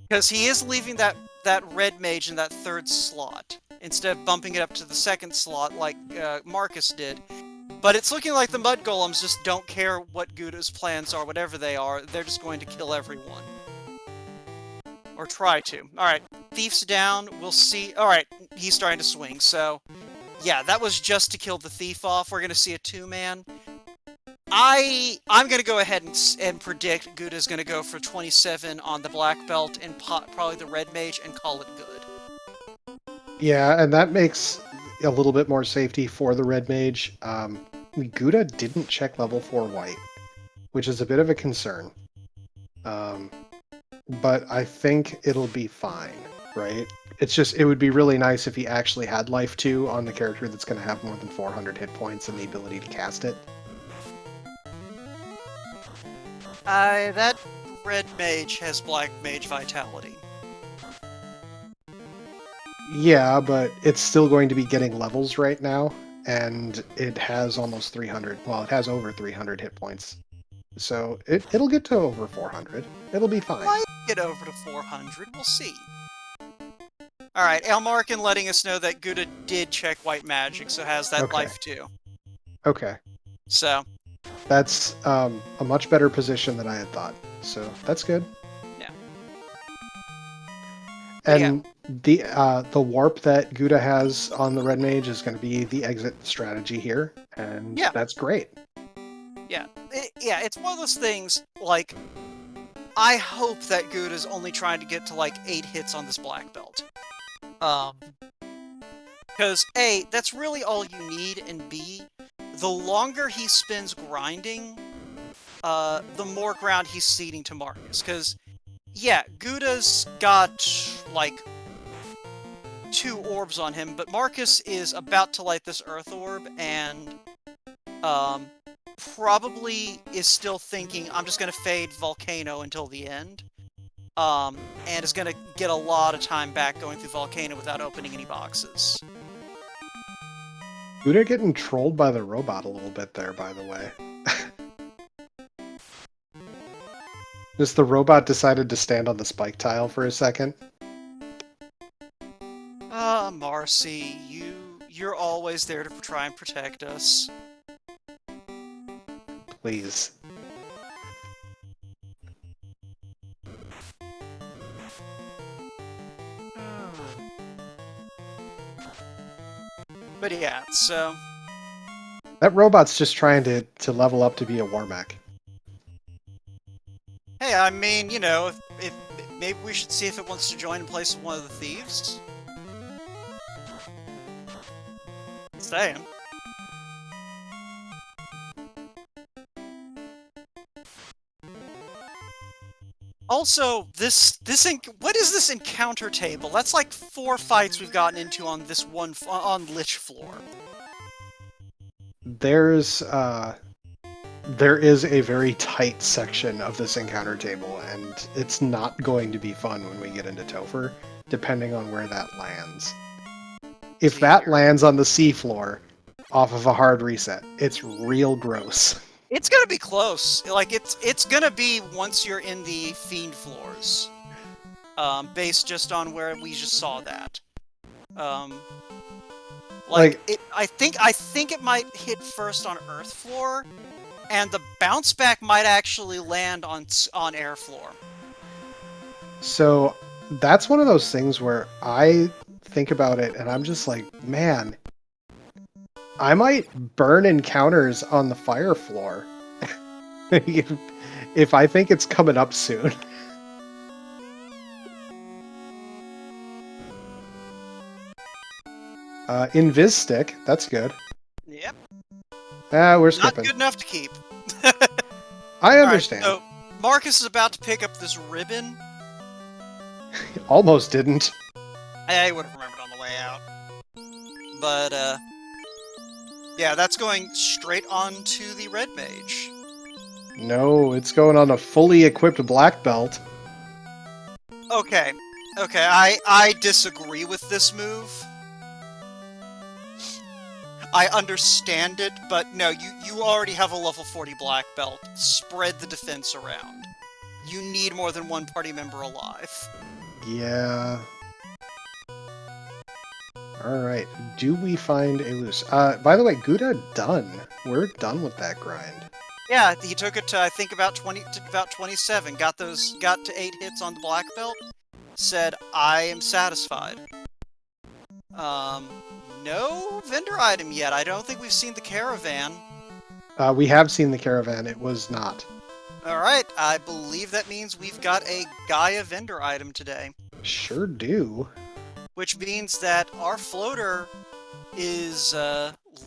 Because he is leaving that red mage in that 3rd slot, instead of bumping it up to the 2nd slot like Marcus did. But it's looking like the Mud Golems just don't care what Guda's plans are, whatever they are. They're just going to kill everyone. Or try to. Alright, Thief's down. We'll see. Alright, he's starting to swing, so... Yeah, that was just to kill the Thief off. We're going to see a 2-man. I'm going to go ahead and predict Guda's going to go for 27 on the black belt and probably the red mage and call it good. Yeah, and that makes a little bit more safety for the red mage. Guda didn't check level 4 white, which is a bit of a concern. But I think it'll be fine, right? It's just, it would be really nice if he actually had life 2 on the character that's going to have more than 400 hit points and the ability to cast it. That red mage has black mage vitality. Yeah, but it's still going to be getting levels right now, and it has almost 300. Well, it has over 300 hit points. So it'll get to over 400. It'll be fine. Might get over to 400. We'll see. All right, Elmarkin letting us know that Guda did check white magic, so has that Okay. life too. Okay. So That's a much better position than I had thought. So that's good. Yeah. And the warp that Guda has on the red mage is going to be the exit strategy here, and that's great. Yeah, it's one of those things, like, I hope that Guda's only trying to get to, like, 8 hits on this black belt. Because, A, that's really all you need, and B, the longer he spends grinding, the more ground he's ceding to Marcus. Because, yeah, Guda's got, like, 2 orbs on him, but Marcus is about to light this earth orb, and, probably is still thinking, I'm just going to fade Volcano until the end. And is going to get a lot of time back going through Volcano without opening any boxes. Guda getting trolled by the robot a little bit there, by the way. Just the robot decided to stand on the spike tile for a second. Marcy, you're always there to try and protect us. Please. But yeah, so... That robot's just trying to level up to be a war mech. Hey, I mean, you know, if maybe we should see if it wants to join in place with one of the thieves. Saying. Also, what is this encounter table? That's like 4 fights we've gotten into on this one on Lich floor. There is a very tight section of this encounter table, and it's not going to be fun when we get into Topher, depending on where that lands. If that lands on the seafloor off of a hard reset, it's real gross. It's gonna be close. Like, it's gonna be once you're in the Fiend floors. Based just on where we just saw that. I think it might hit first on Earth floor, and the bounce back might actually land on Air floor. So that's one of those things where I think about it and I'm just like, man, I might burn encounters on the fire floor if I think it's coming up soon. Invis stick, that's good. Yep. We're skipping. Not good enough to keep. I understand. Right, so Marcus is about to pick up this ribbon. Almost didn't. I would have remembered on the way out. But, yeah, that's going straight onto the red mage. No, it's going on a fully equipped black belt. Okay, I disagree with this move. I understand it, but no, you already have a level 40 black belt. Spread the defense around. You need more than one party member alive. Yeah. Alright, do we find a loose? By the way, Guda done. We're done with that grind. Yeah, he took it to, I think, about 27. Got to 8 hits on the black belt. Said, I am satisfied. No vendor item yet. I don't think we've seen the caravan. We have seen the caravan. It was not. Alright, I believe that means we've got a Gaia vendor item today. Sure do. Which means that our floater is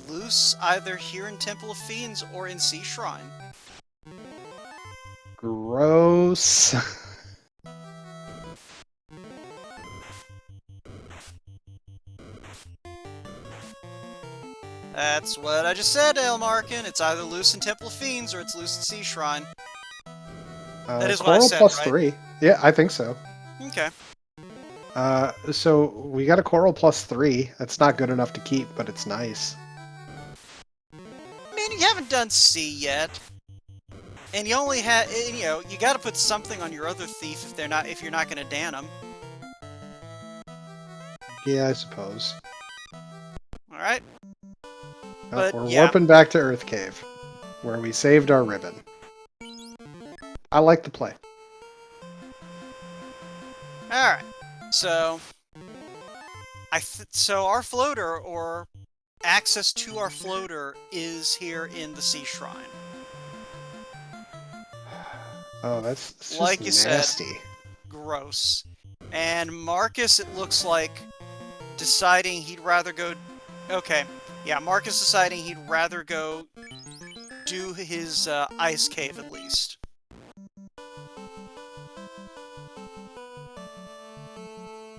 loose either here in Temple of Fiends or in Sea Shrine. Gross. That's what I just said, Elmarkin. It's either loose in Temple of Fiends or it's loose in Sea Shrine. That is what I Coral said, plus right? 3. Yeah, I think so. Okay. So we got a Coral plus 3. That's not good enough to keep, but it's nice. haven't done C yet, and you only have, you know, you got to put something on your other thief if you're not going to dan them. Yeah, I suppose. All right. Oh, But we're yeah. warping back to Earth Cave, where we saved our ribbon. I like the play. All right. So, so our floater, or access to our floater, is here in the Sea Shrine. Oh, that's just Like you nasty. said, gross. And Marcus, it looks like, deciding he'd rather go... Okay, yeah, Marcus deciding he'd rather go do his ice cave, at least.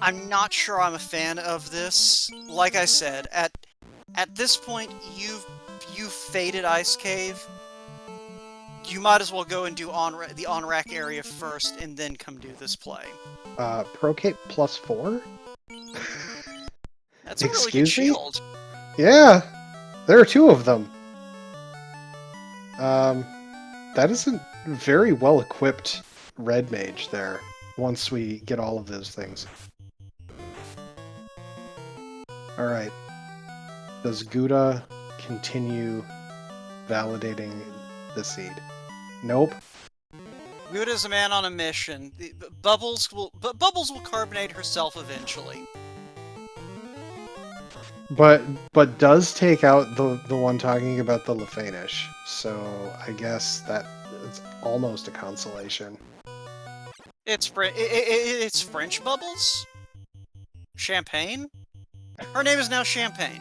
I'm not sure I'm a fan of this. Like I said, at this point, you've faded ice cave. You might as well go and do the on-rack area first, and then come do this play. Procate +4? That's a really good Excuse me? shield. Yeah, there are 2 of them. That is a very well-equipped red mage there, once we get all of those things. Alright. Does Guda continue validating the seed? Nope. Guda's a man on a mission. Bubbles will carbonate herself eventually. But does take out the one talking about the Lefanish, so I guess that it's almost a consolation. It's French Bubbles? Champagne? Her name is now Champagne.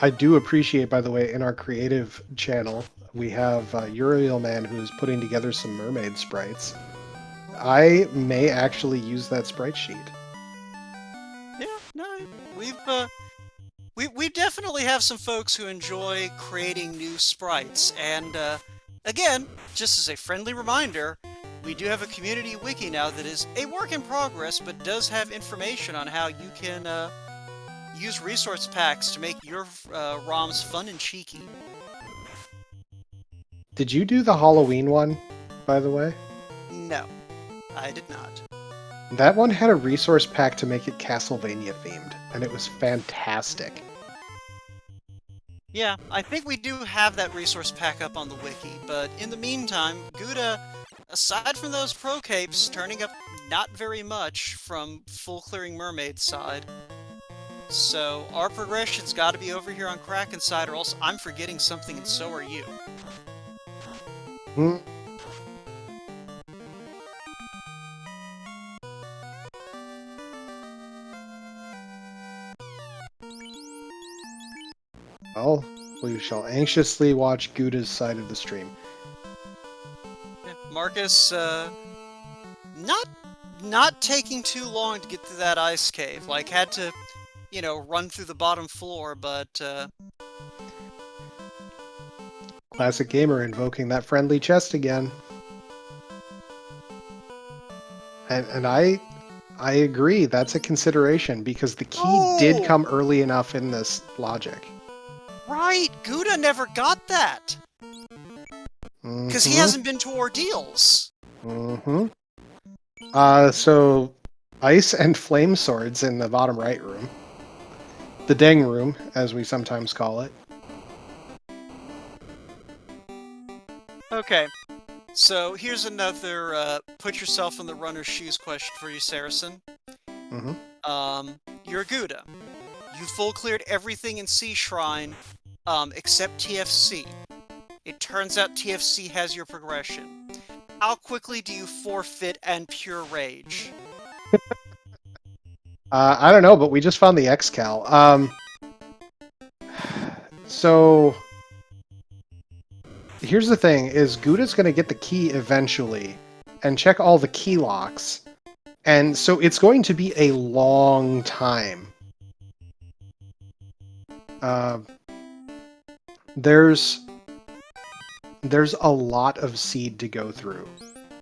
I do appreciate, by the way, in our creative channel, we have Uriel Man who's putting together some mermaid sprites. I may actually use that sprite sheet. Yeah, no, we definitely have some folks who enjoy creating new sprites, and again, just as a friendly reminder, we do have a community wiki now that is a work in progress, but does have information on how you can use resource packs to make your ROMs fun and cheeky. Did you do the Halloween one, by the way? No, I did not. That one had a resource pack to make it Castlevania themed, and it was fantastic. Yeah, I think we do have that resource pack up on the wiki, but in the meantime, Guda, aside from those pro capes, turning up not very much from full clearing mermaid side. So our progression's got to be over here on Kraken side, or else I'm forgetting something, and so are you. Well, we shall anxiously watch Guda's side of the stream. Yeah, Marcus, not taking too long to get to that ice cave. Like, had to, you know, run through the bottom floor, but Classic gamer invoking that friendly chest again. And I agree, that's a consideration, because the key did come early enough in this logic. Right! Guda never got that! Because he hasn't been to ordeals. So, ice and flame swords in the bottom right room. The Deng room, as we sometimes call it. Okay, so here's another put yourself in the runner's shoes question for you, Saracen. You're Guda. You full cleared everything in Sea Shrine, except TFC. It turns out TFC has your progression. How quickly do you forfeit and pure rage? I don't know, but we just found the Excal. So here's the thing, is Guda's going to get the key eventually and check all the key locks. And so it's going to be a long time. There's a lot of seed to go through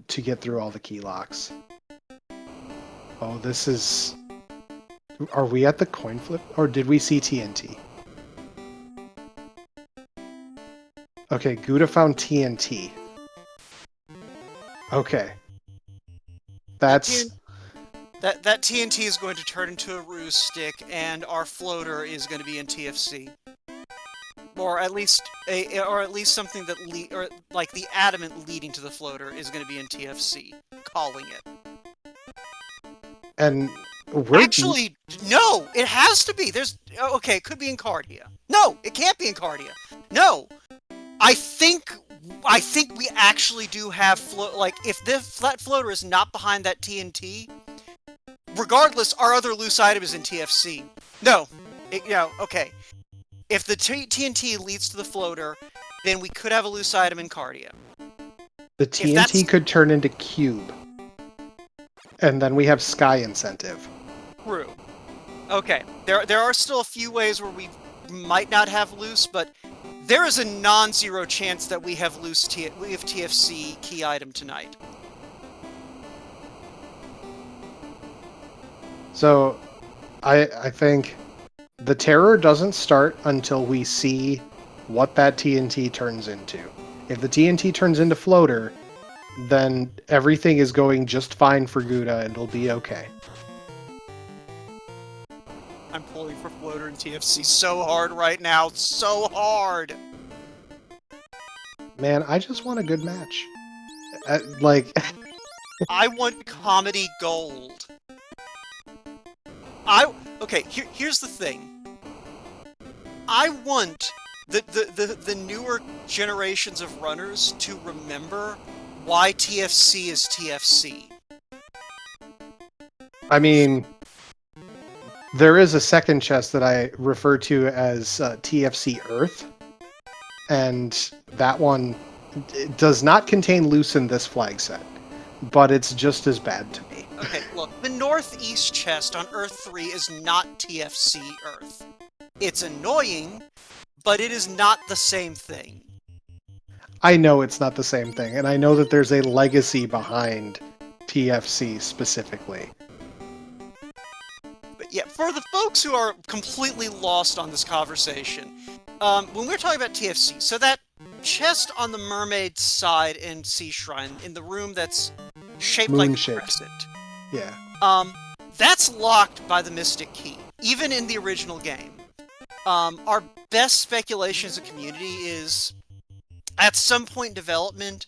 to get through all the key locks. Oh, this is Are we at the coin flip? Or did we see TNT? Okay, Guda found TNT. Okay. That's... That TNT is going to turn into a ruse stick, and our floater is going to be in TFC, or at least something that like the adamant leading to the floater is going to be in TFC, calling it. And we're... Actually, no, it has to be. Okay, it could be in Cardia. No, it can't be in Cardia. No, I think we actually do have if that floater is not behind that TNT. Regardless, our other loose item is in TFC. No. Okay. If the TNT leads to the floater, then we could have a loose item in Cardia. The TNT could turn into Cube. And then we have Sky Incentive. True. Okay. There are still a few ways where we might not have loose, but there is a non-zero chance that we have TFC key item tonight. So, I think the terror doesn't start until we see what that TNT turns into. If the TNT turns into floater, then everything is going just fine for Guda and it'll be okay. I'm pulling for floater and TFC so hard right now. So hard! Man, I just want a good match. I want comedy gold. Okay, here's the thing. I want the newer generations of runners to remember why TFC is TFC. I mean, there is a second chest that I refer to as TFC Earth, and that one does not contain loose in this flag set, but it's just as bad to me. Okay, look, the northeast chest on Earth 3 is not TFC Earth. It's annoying, but it is not the same thing. I know it's not the same thing, and I know that there's a legacy behind TFC specifically. But yeah, for the folks who are completely lost on this conversation, when we're talking about TFC, so that chest on the mermaid side in Sea Shrine, in the room that's shaped like a crescent. Yeah. That's locked by the Mystic Key, even in the original game. Our best speculation as a community is, at some point in development,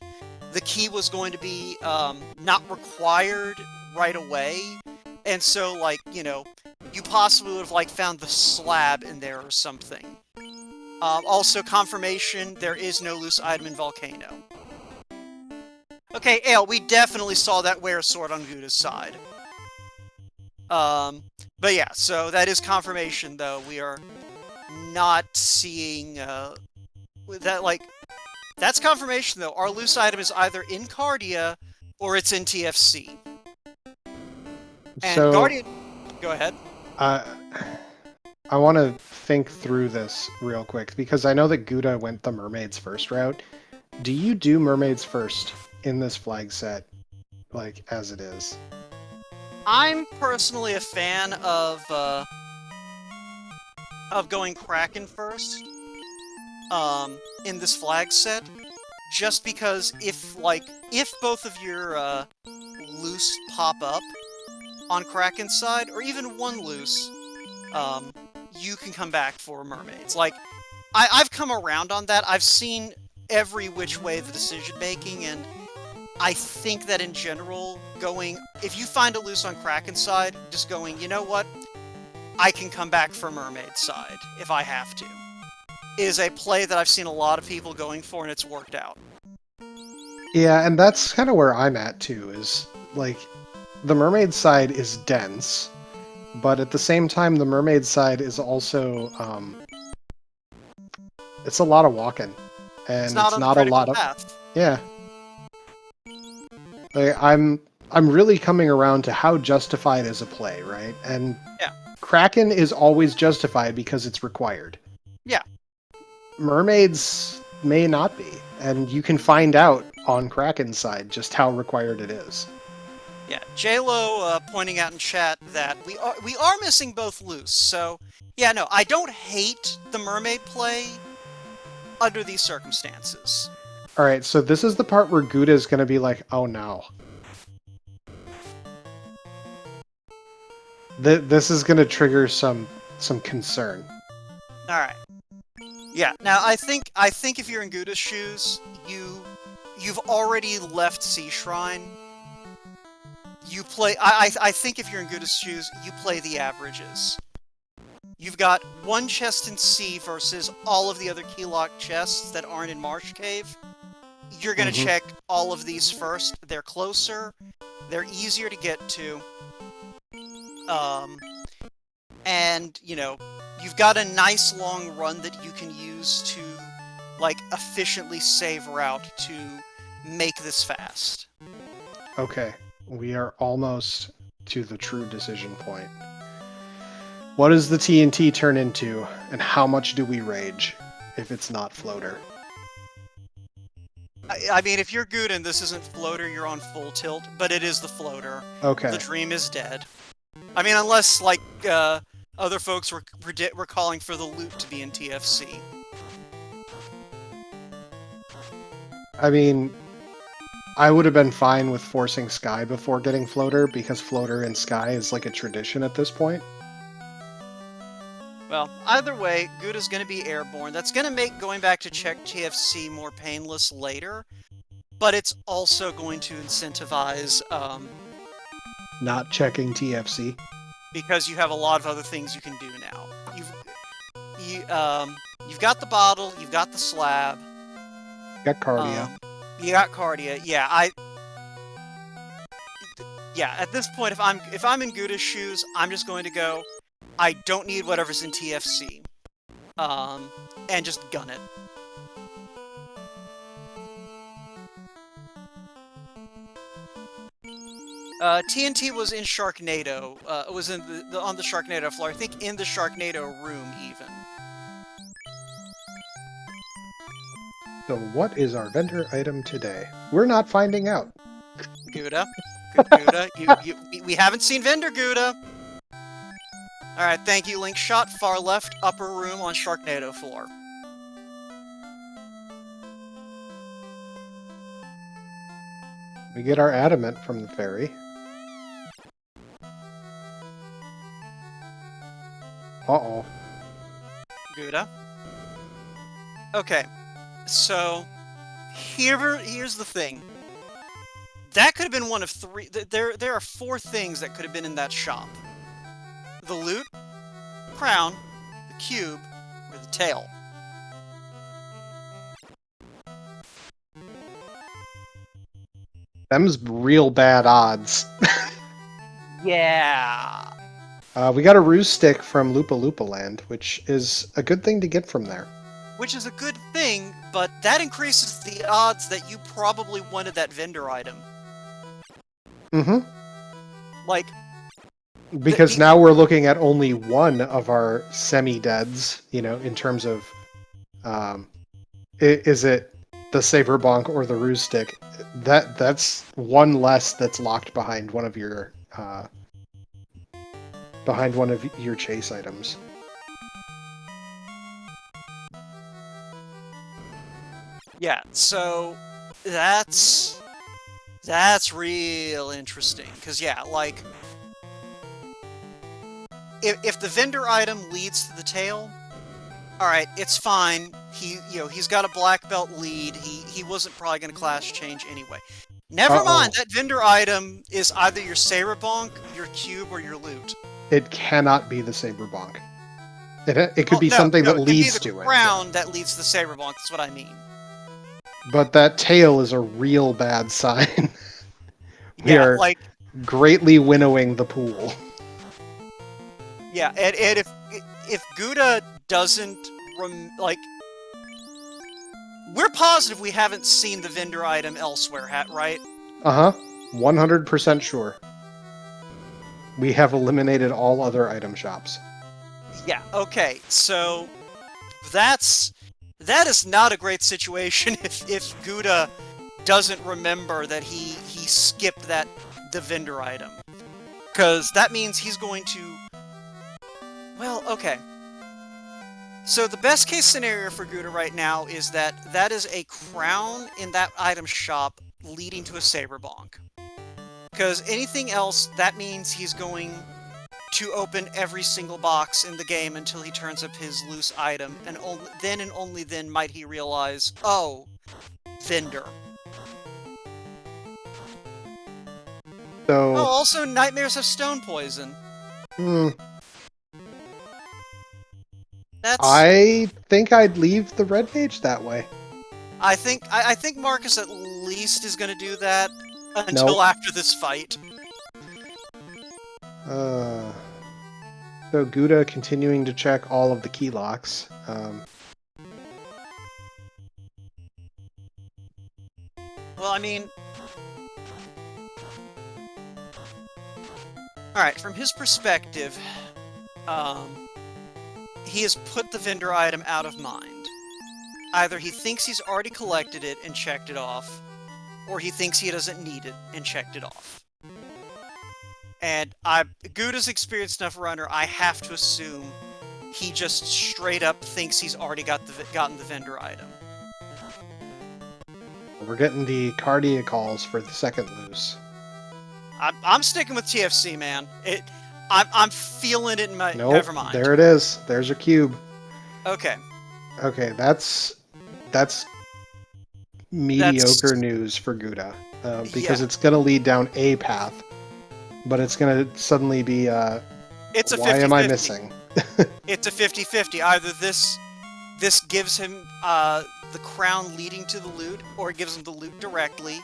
the key was going to be not required right away, and so, you possibly would have, found the slab in there or something. Also, confirmation, there is no loose item in Volcano. Okay, Ale, we definitely saw that wear sword on Guda's side. But yeah, so that is confirmation, though. We are not seeing, that's confirmation, though. Our loose item is either in Cardia, or it's in TFC. And so, Guardian... Go ahead. I want to think through this real quick, because I know that Guda went the mermaids first route. Do you do mermaids first in this flag set, as it is? I'm personally a fan of going Kraken first, in this flag set, just because if both of your, loose pop up on Kraken's side, or even one loose, you can come back for mermaids. I've come around on that. I've seen every which way the decision-making, and I think that in general, if you find a loose on Kraken's side, just going, you know what? I can come back for mermaid's side, if I have to, is a play that I've seen a lot of people going for, and it's worked out. Yeah, and that's kind of where I'm at, too, is, the mermaid side is dense, but at the same time, the mermaid side is also, it's a lot of walking, and it's not a lot of... path. Yeah. I'm really coming around to how justified is a play, right? And yeah. Kraken is always justified because it's required. Yeah. Mermaids may not be, and you can find out on Kraken's side just how required it is. Yeah, JLo pointing out in chat that we are missing both loose. So yeah, no, I don't hate the mermaid play under these circumstances. All right, so this is the part where Guda is going to be like, "Oh no." This is going to trigger some concern. All right. Yeah. Now I think if you're in Guda's shoes, you've already left Sea Shrine. You play. I think if you're in Guda's shoes, you play the averages. You've got one chest in sea versus all of the other keylock chests that aren't in Marsh Cave. You're gonna check all of these first. They're closer. They're easier to get to. And, you know, you've got a nice long run that you can use to, like, efficiently save route to make this fast. Okay, we are almost to the true decision point. What does the TNT turn into, and how much do we rage if it's not floater? I mean, if you're good and this isn't floater, you're on full tilt, but it is the floater. Okay. The dream is dead. I mean, unless, like, other folks were calling for the loot to be in TFC. I mean, I would have been fine with forcing Sky before getting floater, because floater and Sky is like a tradition at this point. Well, either way, Guda's going to be airborne. That's going to make going back to check TFC more painless later, but it's also going to incentivize not checking TFC. Because you have a lot of other things you can do now. You've got the bottle, you've got the slab. Got Cardia. You got Cardia. Yeah, at this point, if I'm in Guda's shoes, I'm just going to go, I don't need whatever's in TFC. And just gun it. TNT was in Sharknado. It was in on the Sharknado floor. I think in the Sharknado room, even. So what is our vendor item today? We're not finding out. Guda. Good Guda. We haven't seen vendor Guda. Alright, thank you, Link. Shot far left, upper room on Sharknado floor. We get our adamant from the ferry. Uh-oh. Guda. Okay, so here's the thing. That could have been one of three. There are four things that could have been in that shop: the loot, crown, the cube, or the tail. Them's real bad odds. Yeah. We got a ruse stick from Lupa Lupa Land, which is a good thing to get from there. Which is a good thing, but that increases the odds that you probably wanted that vendor item. Mm-hmm. Like... Because now we're looking at only one of our semi-deads, you know, in terms of... is it the Saber Bonk or the ruse stick? That's one less that's locked behind one of your... behind one of your chase items. Yeah, so that's real interesting, because yeah, like if the vendor item leads to the tail, all right, it's fine. He's got a black belt lead. He wasn't probably going to class change anyway. Never mind, that vendor item is either your Saber Bonk, your cube, or your loot. It cannot be the Saber Bonk. It could be something that leads to it. It could be the crown that leads to the Saber Bonk. That's what I mean. But that tail is a real bad sign. We Yeah, are like greatly winnowing the pool. yeah, and if Guda doesn't we're positive we haven't seen the vendor item elsewhere, right? Uh-huh. 100% sure. We have eliminated all other item shops. Yeah, okay, so that is not a great situation if Guda doesn't remember that he skipped that the vendor item. Because that means he's going to... Well, okay. So the best case scenario for Guda right now is that is a crown in that item shop leading to a saber bonk. Because anything else, that means he's going to open every single box in the game until he turns up his loose item, and only then might he realize, oh, vendor. So, oh, also nightmares have stone poison. I think I'd leave the red mage that way. I think Marcus at least is going to do that until after this fight. So Guda continuing to check all of the key locks. Well, I mean... Alright, from his perspective, he has put the vendor item out of mind. Either he thinks he's already collected it and checked it off, or he thinks he doesn't need it and checked it off. And Guda's experienced enough runner, I have to assume he just straight up thinks he's already gotten the vendor item. We're getting the cardia calls for the second loose. I'm sticking with TFC, man. I'm feeling it in my... Nope, Never mind. There it is. There's your cube. Okay. Okay, that's mediocre news for Guda. Because it's going to lead down a path, but it's going to suddenly be, it's a 50-50. Why am I missing? It's a 50-50. Either this gives him the crown leading to the loot, or it gives him the loot directly,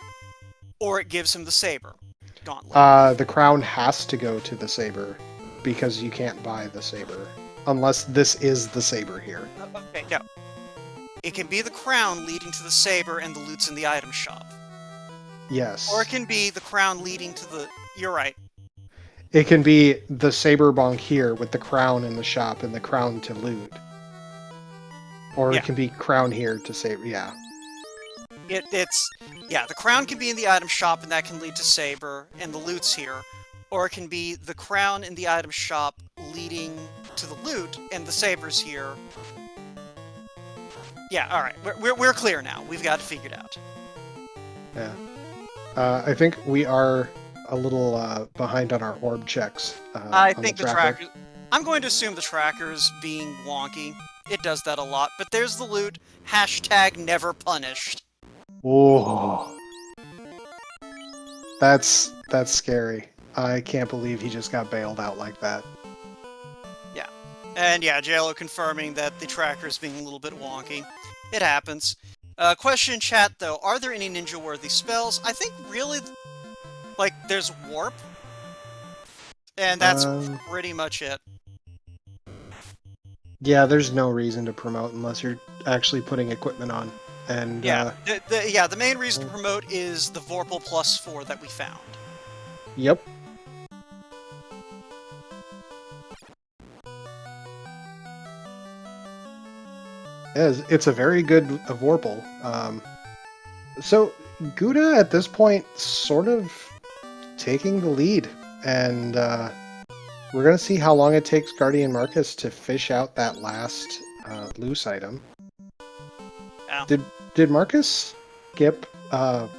or it gives him the saber gauntlet. The crown has to go to the saber, because you can't buy the saber. Unless this is the saber here. Okay, no. It can be the crown leading to the saber and the loot's in the item shop. Yes. Or it can be the crown leading to the... You're right. It can be the saber bonk here with the crown in the shop and the crown to loot. Or it can be crown here to saber. Yeah. The crown can be in the item shop and that can lead to saber and the loot's here. Or it can be the crown in the item shop leading to the loot and the saber's here. Yeah, alright. We're clear now. We've got it figured out. Yeah. I think we are a little behind on our orb checks. I think the tracker... I'm going to assume the tracker's being wonky. It does that a lot. But there's the loot. Hashtag never punished. Oh. That's scary. I can't believe he just got bailed out like that. Yeah. And yeah, JLo confirming that the tracker's being a little bit wonky. It happens. Question in chat, though. Are there any ninja-worthy spells? I think really... Like, there's Warp. And that's pretty much it. Yeah, there's no reason to promote unless you're actually putting equipment on. And yeah, the main reason to promote is the Vorpal +4 that we found. Yep. It's a very good Vorpal. So Guda at this point sort of taking the lead, and we're gonna see how long it takes guardianmarcus to fish out that last loose item. Yeah. Did Marcus skip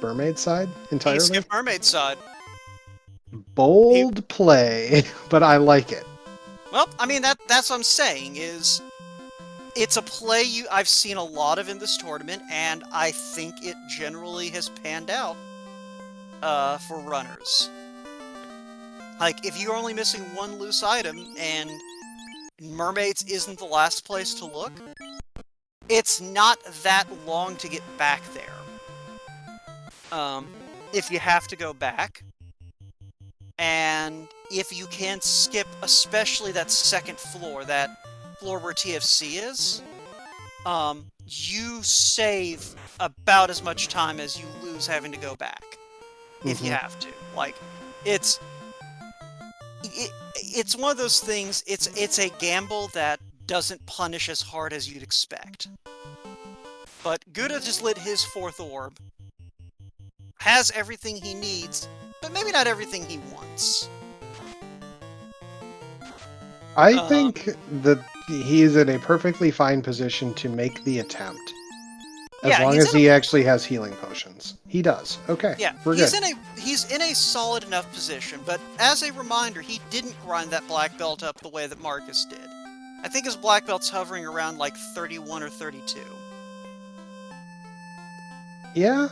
Mermaid side entirely? He skipped Mermaid side. Bold play, but I like it. Well, I mean that's what I'm saying is. It's a play I've seen a lot of in this tournament, and I think it generally has panned out for runners. Like, if you're only missing one loose item, and Mermaids isn't the last place to look, it's not that long to get back there. If you have to go back, and if you can skip, especially that second floor, that floor where TFC is, you save about as much time as you lose having to go back. If you have to. Like, it's one of those things, it's a gamble that doesn't punish as hard as you'd expect. But Guda just lit his fourth orb, has everything he needs, but maybe not everything he wants. I think that he's in a perfectly fine position to make the attempt. As long as he actually has healing potions. He does. Okay. Yeah, we're he's good. he's in a solid enough position, but as a reminder, he didn't grind that black belt up the way that Marcus did. I think his black belt's hovering around like 31 or 32. Yeah,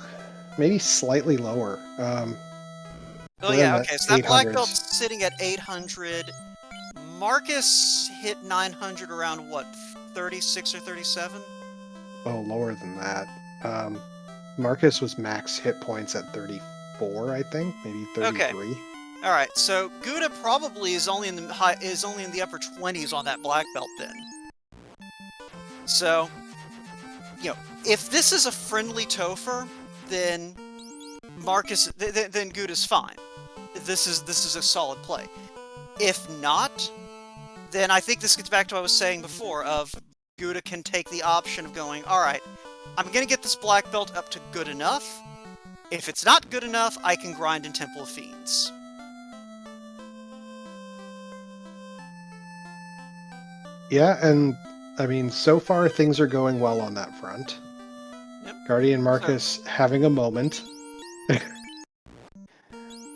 maybe slightly lower. Oh yeah, okay, so that black belt's sitting at 800. Marcus hit 900 around, what, 36 or 37? Oh, lower than that. Marcus was max hit points at 34, I think, maybe 33. Okay. All right, so Guda probably is only in the upper 20s on that black belt then. So, you know, if this is a friendly Topher, then then Guda's fine. This is a solid play. If not, then I think this gets back to what I was saying before of Guda can take the option of going, all right, I'm going to get this black belt up to good enough. If it's not good enough, I can grind in Temple of Fiends. Yeah, and I mean, so far things are going well on that front. Yep. Guardian Marcus having a moment.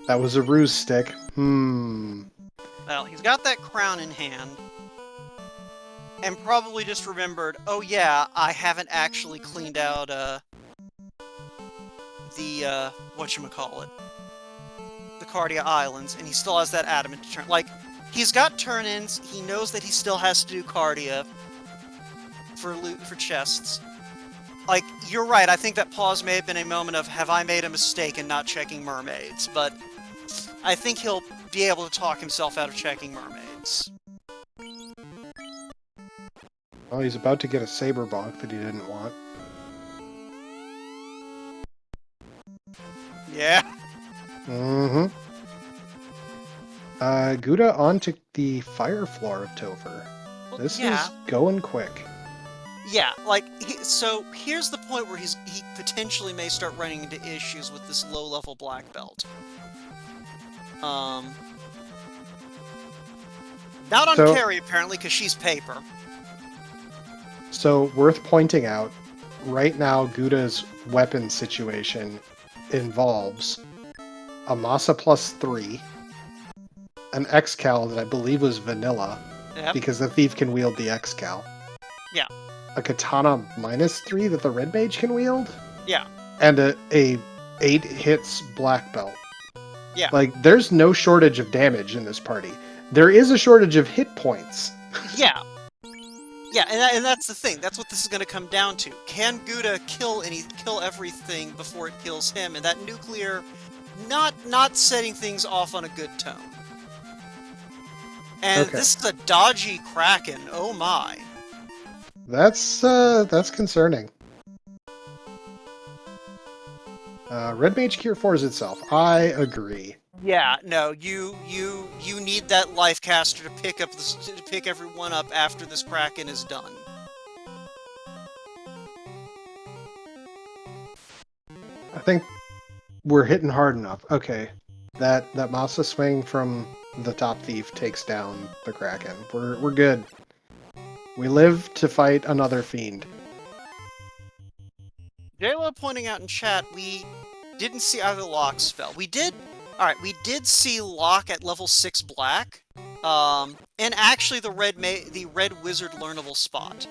That was a ruse stick. Well, he's got that crown in hand. And probably just remembered, oh yeah, I haven't actually cleaned out, the, whatchamacallit, the Cardia Islands, and he still has that adamant to turn. Like, he's got turn-ins, he knows that he still has to do Cardia for loot, for chests. Like, you're right, I think that pause may have been a moment of, have I made a mistake in not checking mermaids, but I think he'll be able to talk himself out of checking mermaids. Well, he's about to get a saber bonk that he didn't want. Yeah. Guda onto the fire floor of Topher. Well, this is going quick. Yeah, like, so here's the point where he potentially may start running into issues with this low-level black belt. Not on Carrie, apparently, because she's paper. So, worth pointing out, right now, Guda's weapon situation involves a Masa +3, an X-Cal that I believe was vanilla, because the thief can wield the X-Cal. Yeah. A katana -3 that the red mage can wield. Yeah. And a 8 hits black belt. Yeah. Like, there's no shortage of damage in this party. There is a shortage of hit points. Yeah. Yeah, and that's the thing. That's what this is going to come down to. Can Guda kill everything before it kills him? And that nuclear, not setting things off on a good tone. And this is a dodgy Kraken. Oh my. That's concerning. Red Mage Cure 4 is itself. I agree. Yeah, no, you need that life caster to pick everyone up after this Kraken is done. I think we're hitting hard enough. Okay, that Masa swing from the top thief takes down the Kraken. We're good. We live to fight another fiend. JLo pointing out in chat, we didn't see either lock spell. We did see lock at level 6 black, and actually the red wizard learnable spot.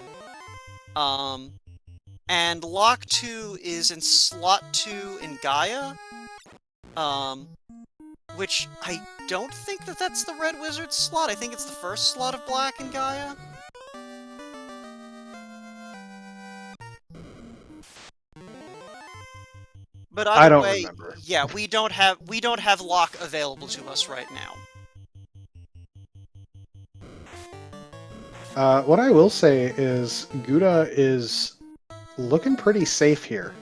And lock 2 is in slot 2 in Gaia, which I don't think that's the red wizard slot. I think it's the first slot of black in Gaia. But I don't remember. Yeah, we don't have lock available to us right now. What I will say is Guda is looking pretty safe here.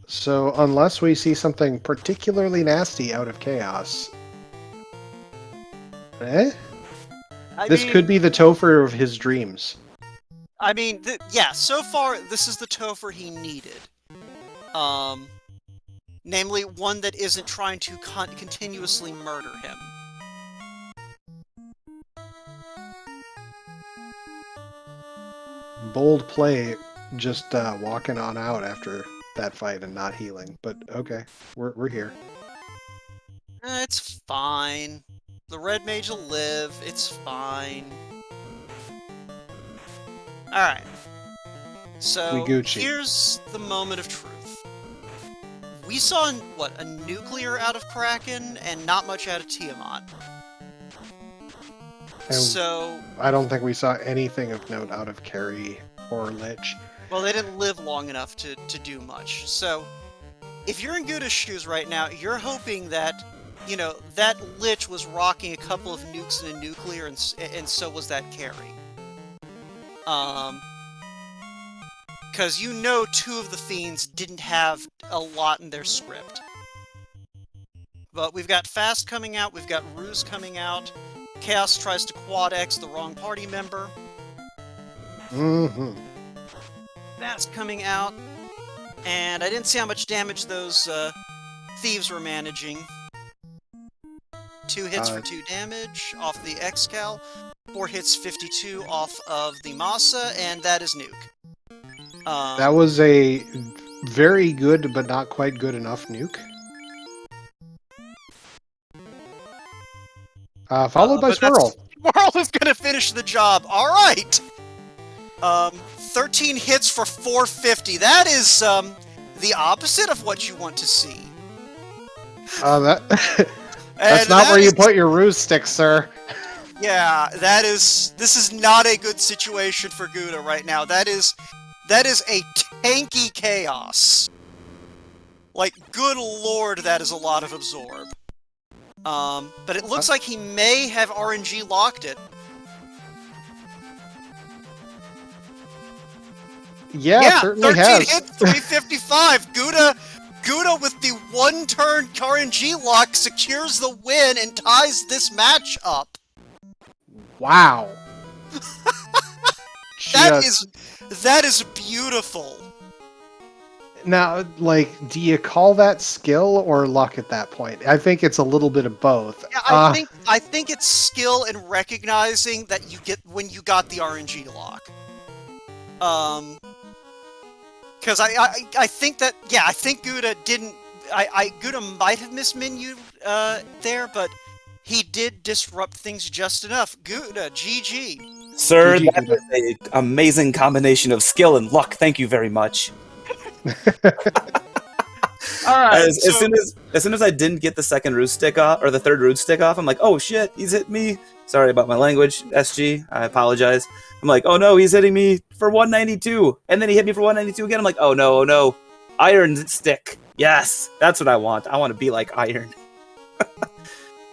So unless we see something particularly nasty out of Chaos, this could be the Topher of his dreams. I mean, yeah, so far this is the Topher he needed. Namely, one that isn't trying to continuously murder him. Bold play, just walking on out after that fight and not healing. But okay, we're here. It's fine. The red mage will live. It's fine. Alright. So, Gucci. here's the moment of truth. We saw, what, a nuclear out of Kraken and not much out of Tiamat. And So, I don't think we saw anything of note out of Carrie or Lich. well, they didn't live long enough to do much. So, if you're in Guda's shoes right now, you're hoping that, you know, that Lich was rocking a couple of nukes and a nuclear, and so was that Carrie. Because you know two of the Fiends didn't have a lot in their script. But we've got Fast coming out, we've got Ruse coming out, Chaos tries to quad X the wrong party member. Mm-hmm. Fast coming out, and I didn't see how much damage those thieves were managing. 2 hits for 2 damage off the Excal, 4 hits 52 off of the Masa, and that is nuke. That was a very good, but not quite good enough nuke. Followed by Swirl. Swirl is gonna finish the job. All right. 13 hits for 450. That is the opposite of what you want to see. That's not where you put your ruse stick, sir. Yeah, this is not a good situation for Guda right now. That is a tanky chaos. Like, good lord, that is a lot of absorb. But it looks like he may have RNG locked it. Yeah, certainly 13 has. hits, 355. Guda with the one-turn RNG lock secures the win and ties this match up. Wow. That is beautiful. Now, like, do you call that skill or luck at that point? I think it's a little bit of both. Yeah, I think it's skill in recognizing that you get when you got the RNG lock. Because I think that, yeah, I think Guda didn't. Guda might have mismenued there, but he did disrupt things just enough. Guda, GG. Sir, GG, that was an amazing combination of skill and luck. Thank you very much. All right. As soon as I didn't get the second root stick off, or the third root stick off, I'm like, oh shit, he's hit me. Sorry about my language, SG. I apologize. I'm like, oh no, he's hitting me for 192, and then he hit me for 192 again. I'm like, oh no, iron stick. Yes, that's what I want. I want to be like Iron.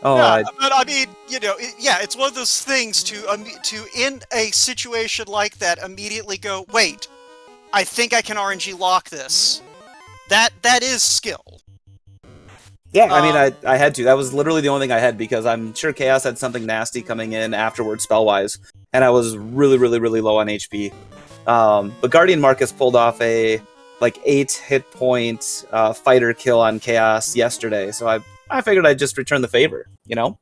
Oh, yeah, but I mean, you know, it's one of those things to in a situation like that immediately go, wait, I think I can RNG lock this. That is skill. Yeah, I mean, I had to. That was literally the only thing I had, because I'm sure Chaos had something nasty coming in afterwards spell-wise, and I was really low on HP. But guardianmarcus pulled off a, 8 hit point fighter kill on Chaos yesterday, so I figured I'd just return the favor, you know?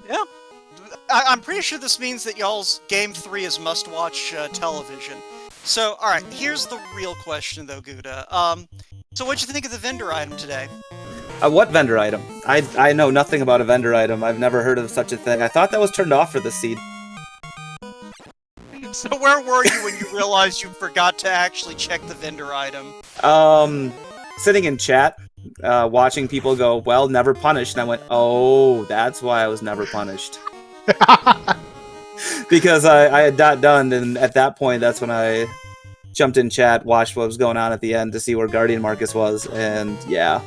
Yeah. I'm pretty sure this means that y'all's Game 3 is must-watch television. So, alright, here's the real question, though, Guda. So what'd you think of the vendor item today? What vendor item? I know nothing about a vendor item. I've never heard of such a thing. I thought that was turned off for the seed. So where were you when you realized you forgot to actually check the vendor item? Sitting in chat, watching people go, well, never punished, and I went, oh, that's why I was never punished. Because I had not done, and at that point, that's when I jumped in chat, watched what was going on at the end to see where guardianmarcus was, and yeah.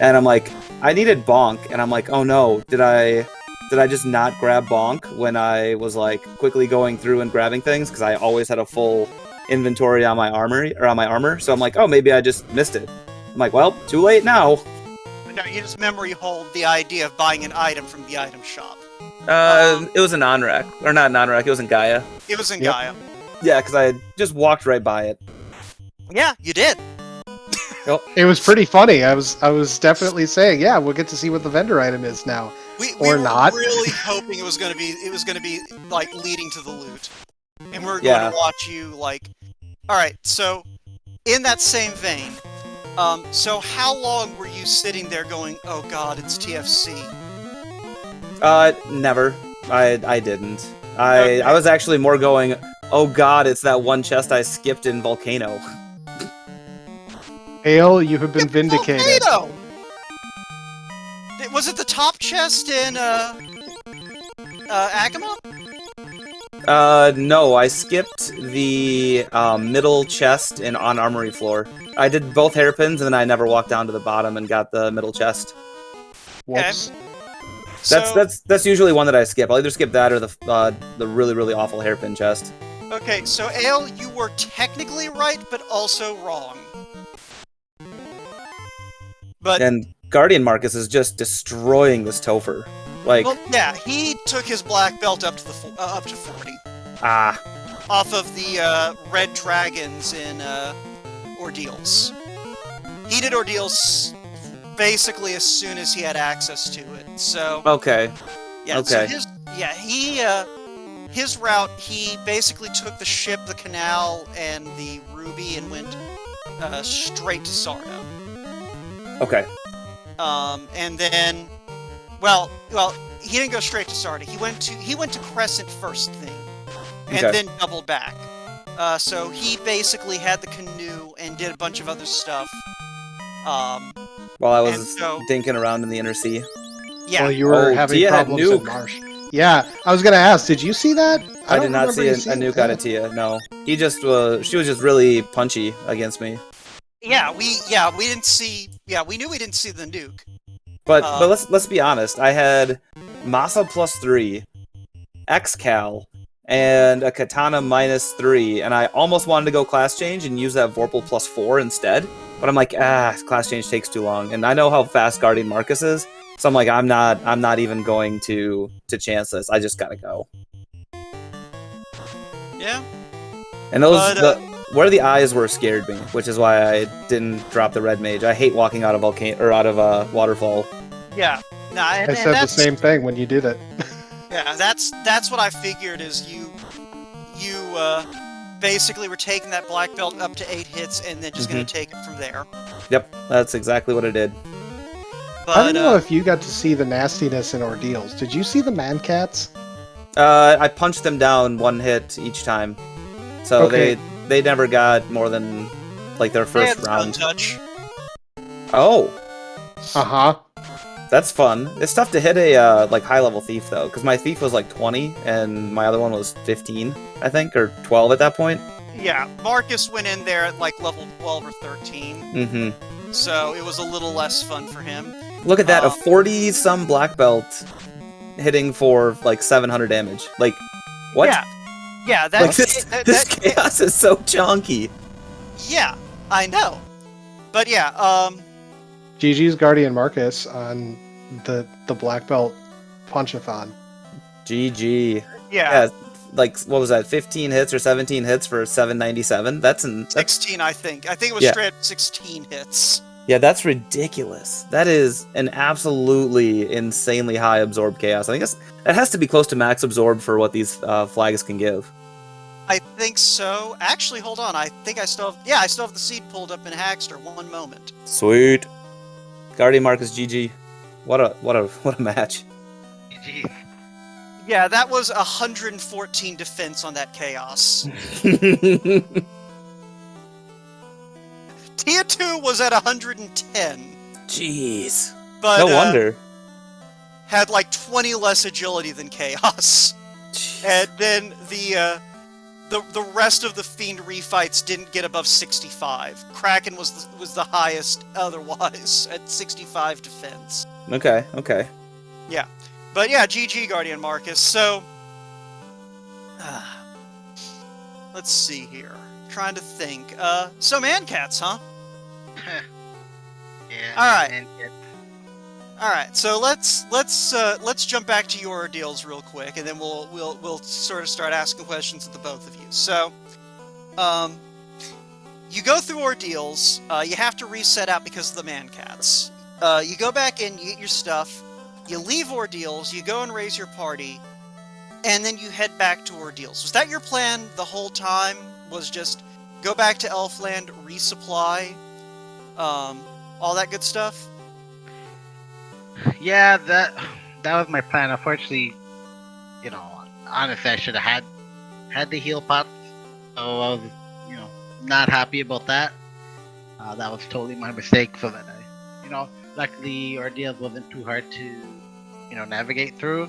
And I'm like, I needed Bonk, and I'm like, oh no, did I just not grab Bonk when I was quickly going through and grabbing things? Because I always had a full inventory on my armor, so I'm like, oh, maybe I just missed it. I'm like, well, too late now. No, you just memory hold the idea of buying an item from the item shop. It was an on-rack. Or not an on-rack, it was in Gaia. It was in Gaia. Yeah, because I had just walked right by it. Yeah, you did. It was pretty funny. I was definitely saying, yeah, we'll get to see what the vendor item is now. We Or were not. really hoping it was gonna be like leading to the loot, and we're Yeah. going to watch you like. All right, so in that same vein, so how long were you sitting there going, "Oh God, it's TFC"? Never. I didn't. Okay. I was actually more going, oh god, it's that one chest I skipped in Volcano. Ale, you have been vindicated. Volcano! Was it the top chest in Agama? No, I skipped the middle chest on Armory Floor. I did both hairpins, and then I never walked down to the bottom and got the middle chest. Whoops. That's usually one that I skip. I'll either skip that or the really, really awful hairpin chest. Okay, so Ale, you were technically right, but also wrong. But And Guardian Marcus is just destroying this Topher. Like, well, yeah, he took his black belt up to up to 40 off of the red dragons in ordeals. He did ordeals basically as soon as he had access to it. So okay. yeah, Okay. so his route, he basically took the ship, the canal, and the ruby, and went straight to Sarda. Okay. And then, well, he didn't go straight to Sarda. He went to Crescent first thing, and Okay. then doubled back. So he basically had the canoe and did a bunch of other stuff. While I And was so- dinking around in the inner sea. Yeah, Well, you were Oh, having Tia had problems in nuke. Marsh. Yeah, I was gonna ask, did you see that? I don't did not see remember a you seeing nuke out of that. Tia. No, he just she was just really punchy against me. we didn't see. Yeah, we knew we didn't see the nuke. But let's be honest. I had Masa +3, X-Cal, and a Katana -3, and I almost wanted to go class change and use that Vorpal +4 instead. But I'm like, class change takes too long, and I know how fast Guardian Marcus is, so I'm like, I'm not even going to chance this. I just gotta go. Yeah. And those But, where the eyes were scared me, which is why I didn't drop the red mage. I hate walking out of waterfall. Yeah. Nah, I said the same thing when you did it. Yeah, that's what I figured. Is you basically were taking that black belt up to 8 hits and then just gonna take it from there. Yep, that's exactly what I did. But I don't know if you got to see the nastiness in ordeals. Did you see the man cats? I punched them down 1 hit each time, so Okay. they never got more than like their they first had stun round. touch. Oh, Uh-huh. that's fun. It's tough to hit a like high level thief though, because my thief was like 20 and my other one was 15, I think, or 12 at that point. Yeah, Marcus went in there at like level 12 or 13, Mm-hmm. so it was a little less fun for him. Look at that, a 40-some black belt hitting for like 700 damage. Like, what? Yeah, Like that's this chaos is so chunky. yeah, I know. But yeah, GG's Guardian Marcus on the black belt punchathon. GG. yeah, Yeah, like what was that? 15 hits or 17 hits for 797. That's 16, I think. I think it was Yeah. straight up 16 hits. yeah, that's ridiculous. That is an absolutely insanely high absorb chaos. I think that has to be close to max absorb for what these flags can give. I think so. Actually, hold on. I think I still have the seed pulled up in Hackster. One moment. Sweet. Guardian Marcus GG. What a match. GG. Yeah, that was 114 defense on that chaos. Tier 2 was at 110, Jeez. but No wonder. had like 20 less agility than chaos. Jeez. And then the rest of the Fiend refights didn't get above 65. Kraken was the highest otherwise at 65 defense. Okay. But yeah, GG Guardian Marcus. So let's see here. Trying to think. So Mancats, huh? Yeah. All right. And it, All right. So let's jump back to your ordeals real quick, and then we'll sort of start asking questions of the both of you. So, you go through ordeals. You have to reset out because of the man cats. You go back in, you get your stuff. You leave ordeals. You go and raise your party, and then you head back to ordeals. Was that your plan the whole time? Was just go back to Elfland, resupply, all that good stuff? Yeah, that was my plan. Unfortunately, honestly, I should have had the heal pots. So I was, not happy about that. That was totally my mistake. So that luckily ordeals wasn't too hard to, navigate through.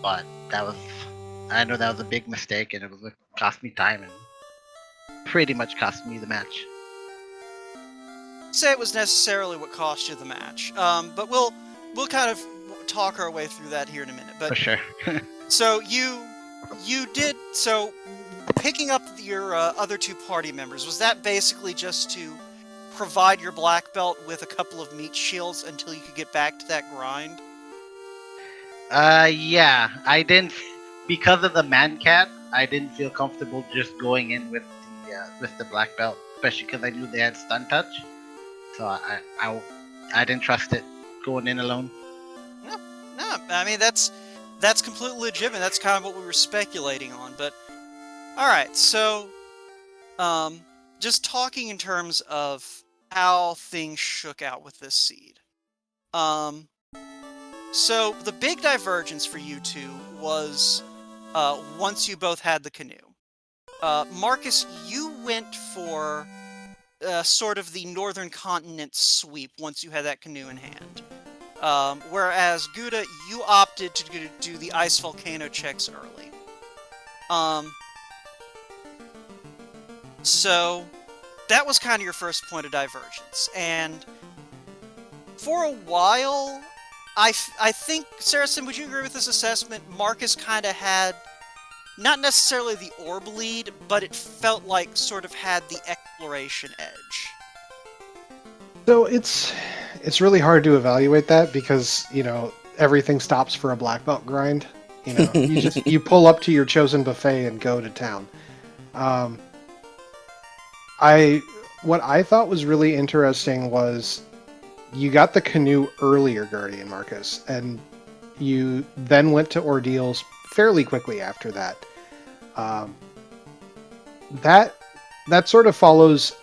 But I know that was a big mistake, and it was cost me time and pretty much cost me the match. Say it was necessarily what cost you the match. But we'll kind of talk our way through that here in a minute. But For sure. so you did so. Picking up your other two party members, was that basically just to provide your black belt with a couple of meat shields until you could get back to that grind? Yeah, I didn't, because of the man cat, I didn't feel comfortable just going in with the black belt, especially because I knew they had stun touch. So I didn't trust it going in alone. No, I mean that's completely legitimate. That's kind of what we were speculating on. But all right, so just talking in terms of how things shook out with this seed. So the big divergence for you two was once you both had the canoe. Marcus, you went for sort of the northern continent sweep once you had that canoe in hand. Whereas Guda, you opted to do the ice volcano checks early. So that was kind of your first point of divergence. And for a while, I think, Saracen, would you agree with this assessment? Marcus kind of had, not necessarily the orb lead, but it felt like sort of had the exploration edge. So it's really hard to evaluate that because, everything stops for a black belt grind. You pull up to your chosen buffet and go to town. What I thought was really interesting was you got the canoe earlier, Guardian Marcus, and you then went to ordeals fairly quickly after that. That sort of follows,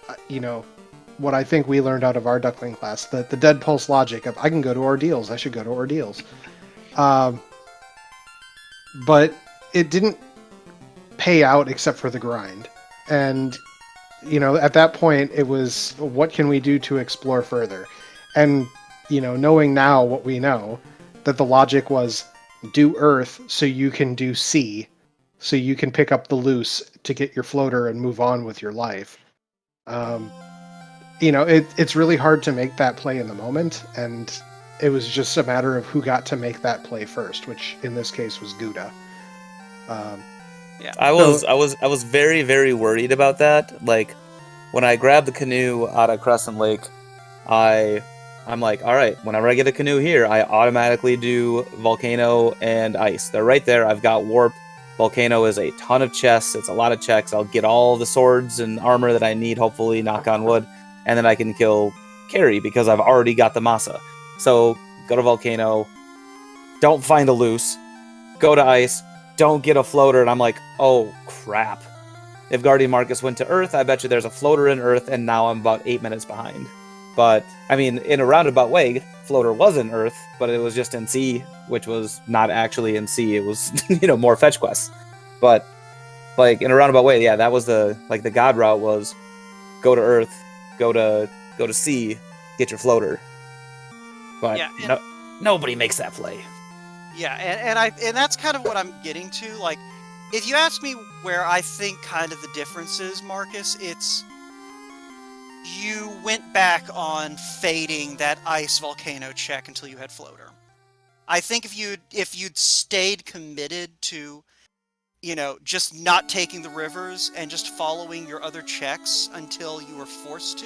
what I think we learned out of our Duckling class, the dead pulse logic of I can go to ordeals, I should go to ordeals. But it didn't pay out except for the grind. And at that point, it was, what can we do to explore further? And, knowing now what we know, that the logic was do Earth so you can do Sea, so you can pick up the loose to get your floater and move on with your life. It's really hard to make that play in the moment, and it was just a matter of who got to make that play first, which in this case was Guda. I was very, very worried about that. Like, when I grabbed the canoe out of Crescent Lake, I'm like, all right, whenever I get a canoe here, I automatically do Volcano and Ice. They're right there. I've got Warp. Volcano is a ton of chests. It's a lot of checks. I'll get all the swords and armor that I need, hopefully, knock on wood, and then I can kill Carrie because I've already got the Masa. So, go to Volcano, don't find a loose, go to Ice, don't get a floater, and I'm like, oh, crap. If Guardian Marcus went to Earth, I bet you there's a floater in Earth, and now I'm about 8 minutes behind. But, I mean, in a roundabout way, floater was in Earth, but it was just in Sea, which was not actually in Sea. It was, more fetch quests. But, in a roundabout way, yeah, that was the God route was go to Earth, go to Sea, get your floater. But Yeah, nobody makes that play. Yeah, and that's kind of what I'm getting to. Like, if you ask me where I think kind of the difference is, Marcus, it's you went back on fading that ice volcano check until you had floater. I think if you'd stayed committed to, just not taking the rivers and just following your other checks until you were forced to,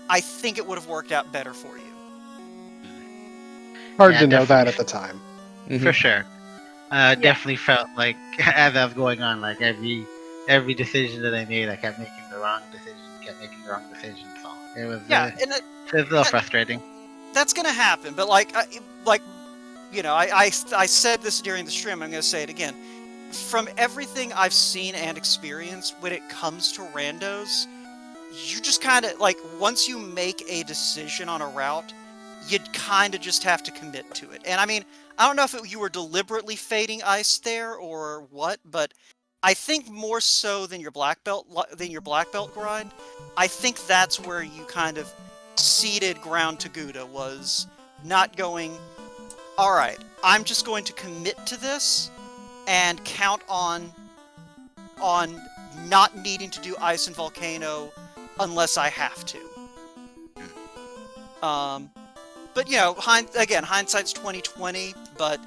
I think it would have worked out better for you. Hard Yeah, to know that definitely. at the time. Mm-hmm. For sure. Definitely felt like as I was going on, like every decision that I made, I kept making the the wrong decision, kept making the wrong decision. So it was Yeah, it was a little frustrating. that's gonna happen. But I said this during the stream. I'm gonna say it again. From everything I've seen and experienced, when it comes to randos, you just kind of like once you make a decision on a route, you'd kind of just have to commit to it. And I mean, I don't know if you were deliberately fading ice there or what, but I think more so than your black belt grind, I think that's where you kind of ceded ground to Guda, was not going, all right, I'm just going to commit to this and count on not needing to do ice and volcano unless I have to. But you know, hindsight's 20/20. But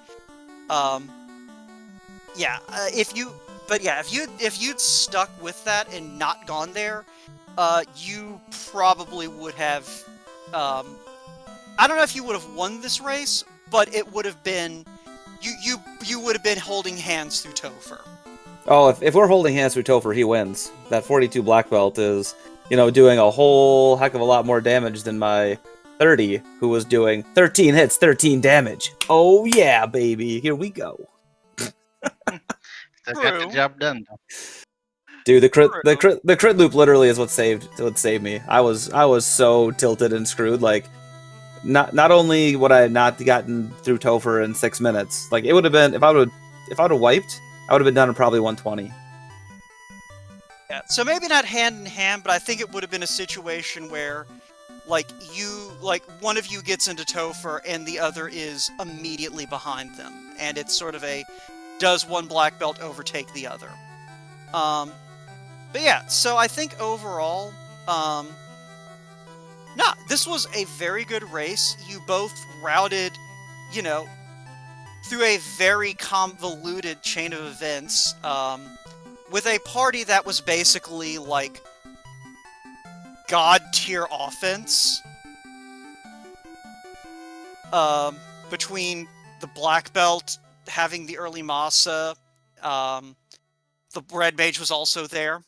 if you'd stuck with that and not gone there, you probably would have. I don't know if you would have won this race, but it would have been you would have been holding hands through Topher. Oh, if we're holding hands through Topher, he wins. That 42 black belt is, doing a whole heck of a lot more damage than my 30, who was doing 13 hits, 13 damage. Oh yeah, baby, here we go. So got the job done. Dude, the crit loop literally is what saved me. I was so tilted and screwed. Like, not only would I have not gotten through Topher in 6 minutes, like it would have been if I would have wiped, I would have been done in probably 120. Yeah, so maybe not hand in hand, but I think it would have been a situation where, one of you gets into Topher and the other is immediately behind them, and it's sort of a, does one black belt overtake the other? But yeah, so I think overall, this was a very good race. You both routed, through a very convoluted chain of events, with a party that was basically like god tier offense. Between the black belt having the early Masa, the red mage was also there.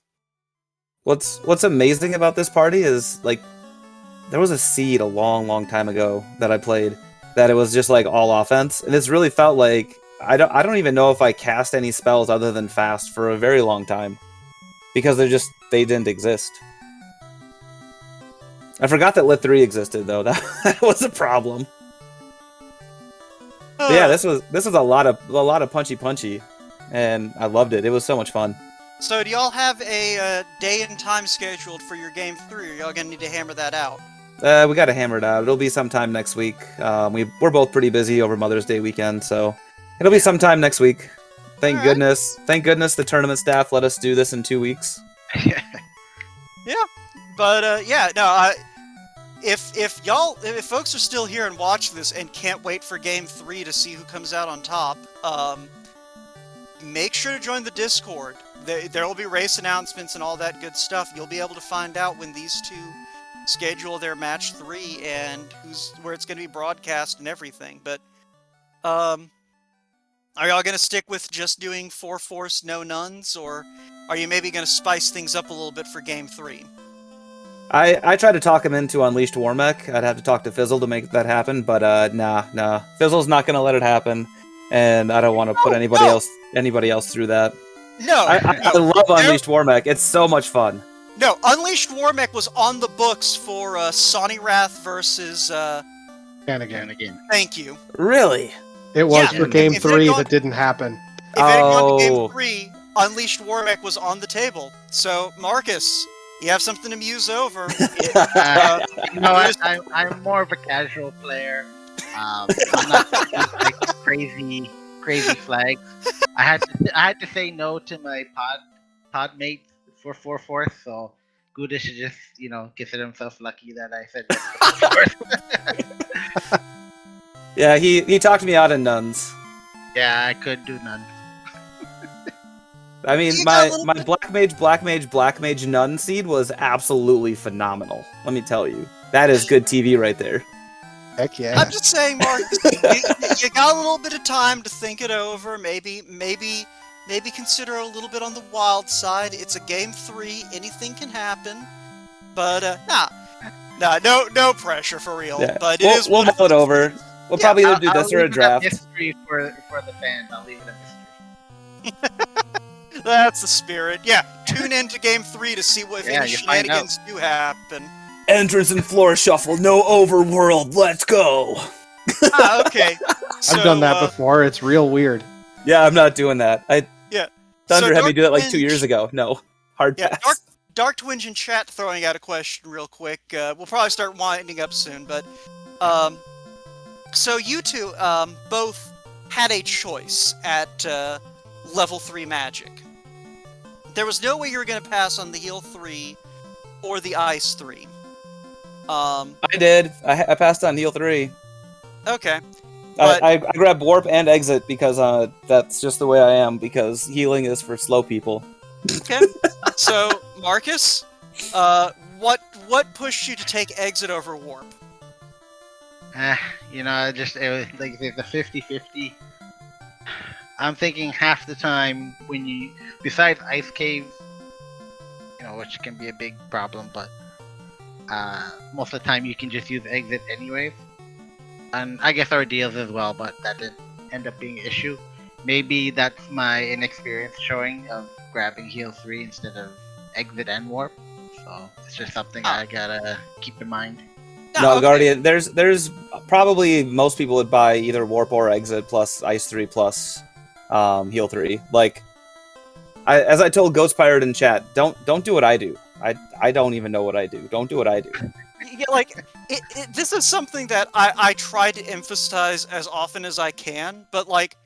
What's amazing about this party is, like, there was a seed a long time ago that I played that it was just like all offense, and it's really felt like I don't even know if I cast any spells other than fast for a very long time, because they didn't exist. I forgot that Lit 3 existed though. That was a problem. But yeah, this was a lot of punchy, and I loved it. It was so much fun. So do y'all have a day and time scheduled for your game 3, or y'all gonna need to hammer that out? We gotta hammer it out. It'll be sometime next week. We're both pretty busy over Mother's Day weekend, so it'll be sometime next week. Thank goodness the tournament staff let us do this in 2 weeks. Yeah, but if folks are still here and watch this and can't wait for game 3 to see who comes out on top, make sure to join the Discord. There will be race announcements and all that good stuff. You'll be able to find out when these two schedule their match 3 and where it's going to be broadcast and everything. But are y'all going to stick with just doing 4 force, no nuns, or are you maybe going to spice things up a little bit for game 3? I tried to talk him into Unleashed Warmech. I'd have to talk to Fizzle to make that happen, but nah. Fizzle's not going to let it happen, and I don't want to put anybody else through that. No, I love Unleashed Warmech. It's so much fun. No, Unleashed Warmech was on the books for Sonny Wrath versus Again. Thank you. Really? It was for game 3 that didn't happen. If it had gone to game 3, Unleashed Warmech was on the table. So, Marcus, you have something to muse over. I'm more of a casual player. I'm not like crazy flags. I had to say no to my pod mate for 4 fourths, so Guda should just consider himself lucky that I said yes. Yeah, he talked me out of nuns. Yeah, I could do nuns. I mean, my black mage nun seed was absolutely phenomenal. Let me tell you, that is good TV right there. Heck yeah! I'm just saying, Marcus, you got a little bit of time to think it over. Maybe maybe consider a little bit on the wild side. It's a game 3, anything can happen. But no pressure for real. Yeah. But We'll mull it over. We'll probably either do I'll this or a leave it a draft. mystery for the fans. I'll leave it a mystery. That's the spirit. Yeah, tune in to game 3 to see what if any you find out. shenanigans do happen. Entrance and floor shuffle, no overworld, let's go. Okay. So, I've done that before. It's real weird. Yeah, I'm not doing that. Thunder So had me do that like Dark 2 years ago. No. Hard Yeah, pass. Dark Twinge in chat throwing out a question real quick. We'll probably start winding up soon, but so you two both had a choice at level 3 magic. There was no way you were going to pass on the heal 3 or the ice 3. I did. I passed on heal 3. Okay. But- I grabbed warp and exit because that's just the way I am, because healing is for slow people. Okay. So, Marcus, what pushed you to take exit over warp? It was like the 50-50. I'm thinking half the time when you, besides ice caves, which can be a big problem, but most of the time you can just use exit anyways. And I guess ordeals as well, but that didn't end up being an issue. Maybe that's my inexperience showing of grabbing heal 3 instead of exit and warp. So it's just something I gotta keep in mind. No, okay. Guardian, there's probably most people would buy either warp or exit plus ice 3 plus heal 3. Like, as I told Ghost Pirate in chat, don't do what I do. I don't even know what I do. Don't do what I do. Yeah, like, this is something that I try to emphasize as often as I can, but, like,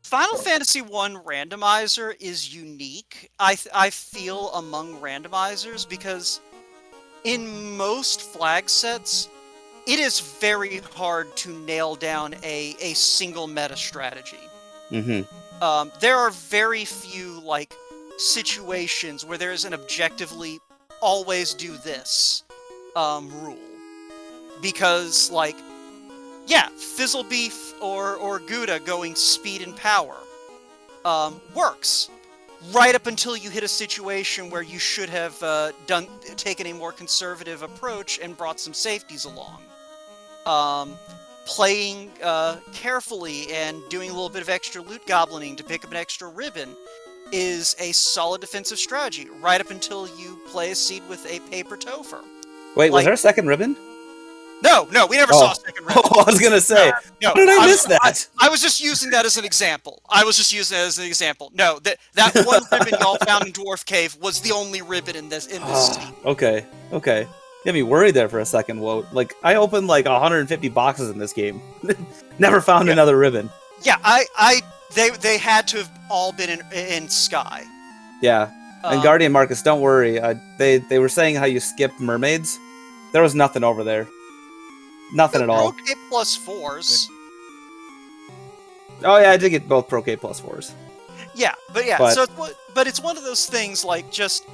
Final Fantasy 1 Randomizer is unique, I feel, among randomizers, because in most flag sets, it is very hard to nail down a single meta strategy. Mm-hmm. There are very few, like, situations where there is an objectively always do this rule. Because, like, yeah, Fizzle Beef or Guda going speed and power works. Right up until you hit a situation where you should have taken a more conservative approach and brought some safeties along. Playing carefully and doing a little bit of extra loot goblining to pick up an extra ribbon is a solid defensive strategy, right up until you play a seed with a paper topher. Wait, was Like- there a second ribbon? No, we never saw a second ribbon. Oh, I was gonna say, No, how did I miss that? I was just using that as an example. No, that one ribbon y'all found in Dwarf Cave was the only ribbon in this scene. Okay. You had me worried there for a second, Woe. Like, I opened like 150 boxes in this game. Never found another ribbon. Yeah, they had to have all been in Sky. Yeah. And Guardian Marcus, don't worry. They were saying how you skipped mermaids. There was nothing over there. Nothing at all. Pro K plus 4s. Oh yeah, I did get both Pro K plus 4s. Yeah, but But- but it's one of those things, like, just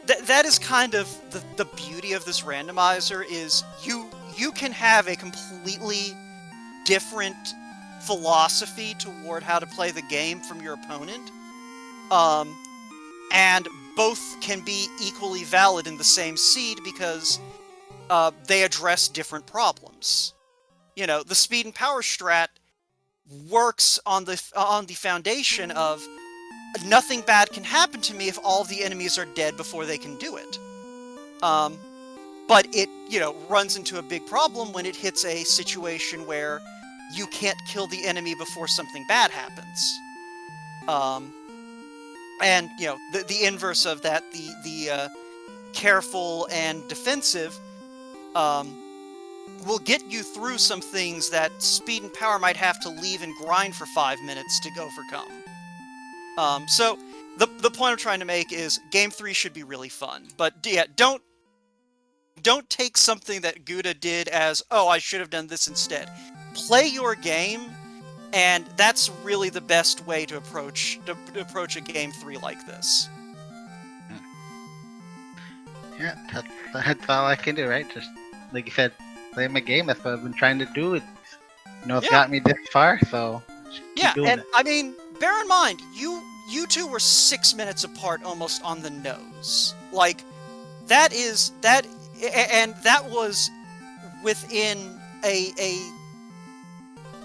that is kind of the beauty of this randomizer is you can have a completely different philosophy toward how to play the game from your opponent, and both can be equally valid in the same seed because they address different problems. The speed and power strat works on the foundation of nothing bad can happen to me if all the enemies are dead before they can do it. But it, runs into a big problem when it hits a situation where you can't kill the enemy before something bad happens. And, the inverse of that, the careful and defensive, will get you through some things that speed and power might have to leave and grind for 5 minutes to overcome. So the point I'm trying to make is Game 3 should be really fun, but yeah, don't take something that Guda did as, oh, I should have done this instead. Play your game, and that's really the best way to approach a Game 3 like this. Yeah, that's all I can do, right? Just like you said, play my game. That's what I've been trying to do. It's got me this far, so just keep doing And it. I mean, bear in mind, you two were 6 minutes apart, almost on the nose. Like, that was within a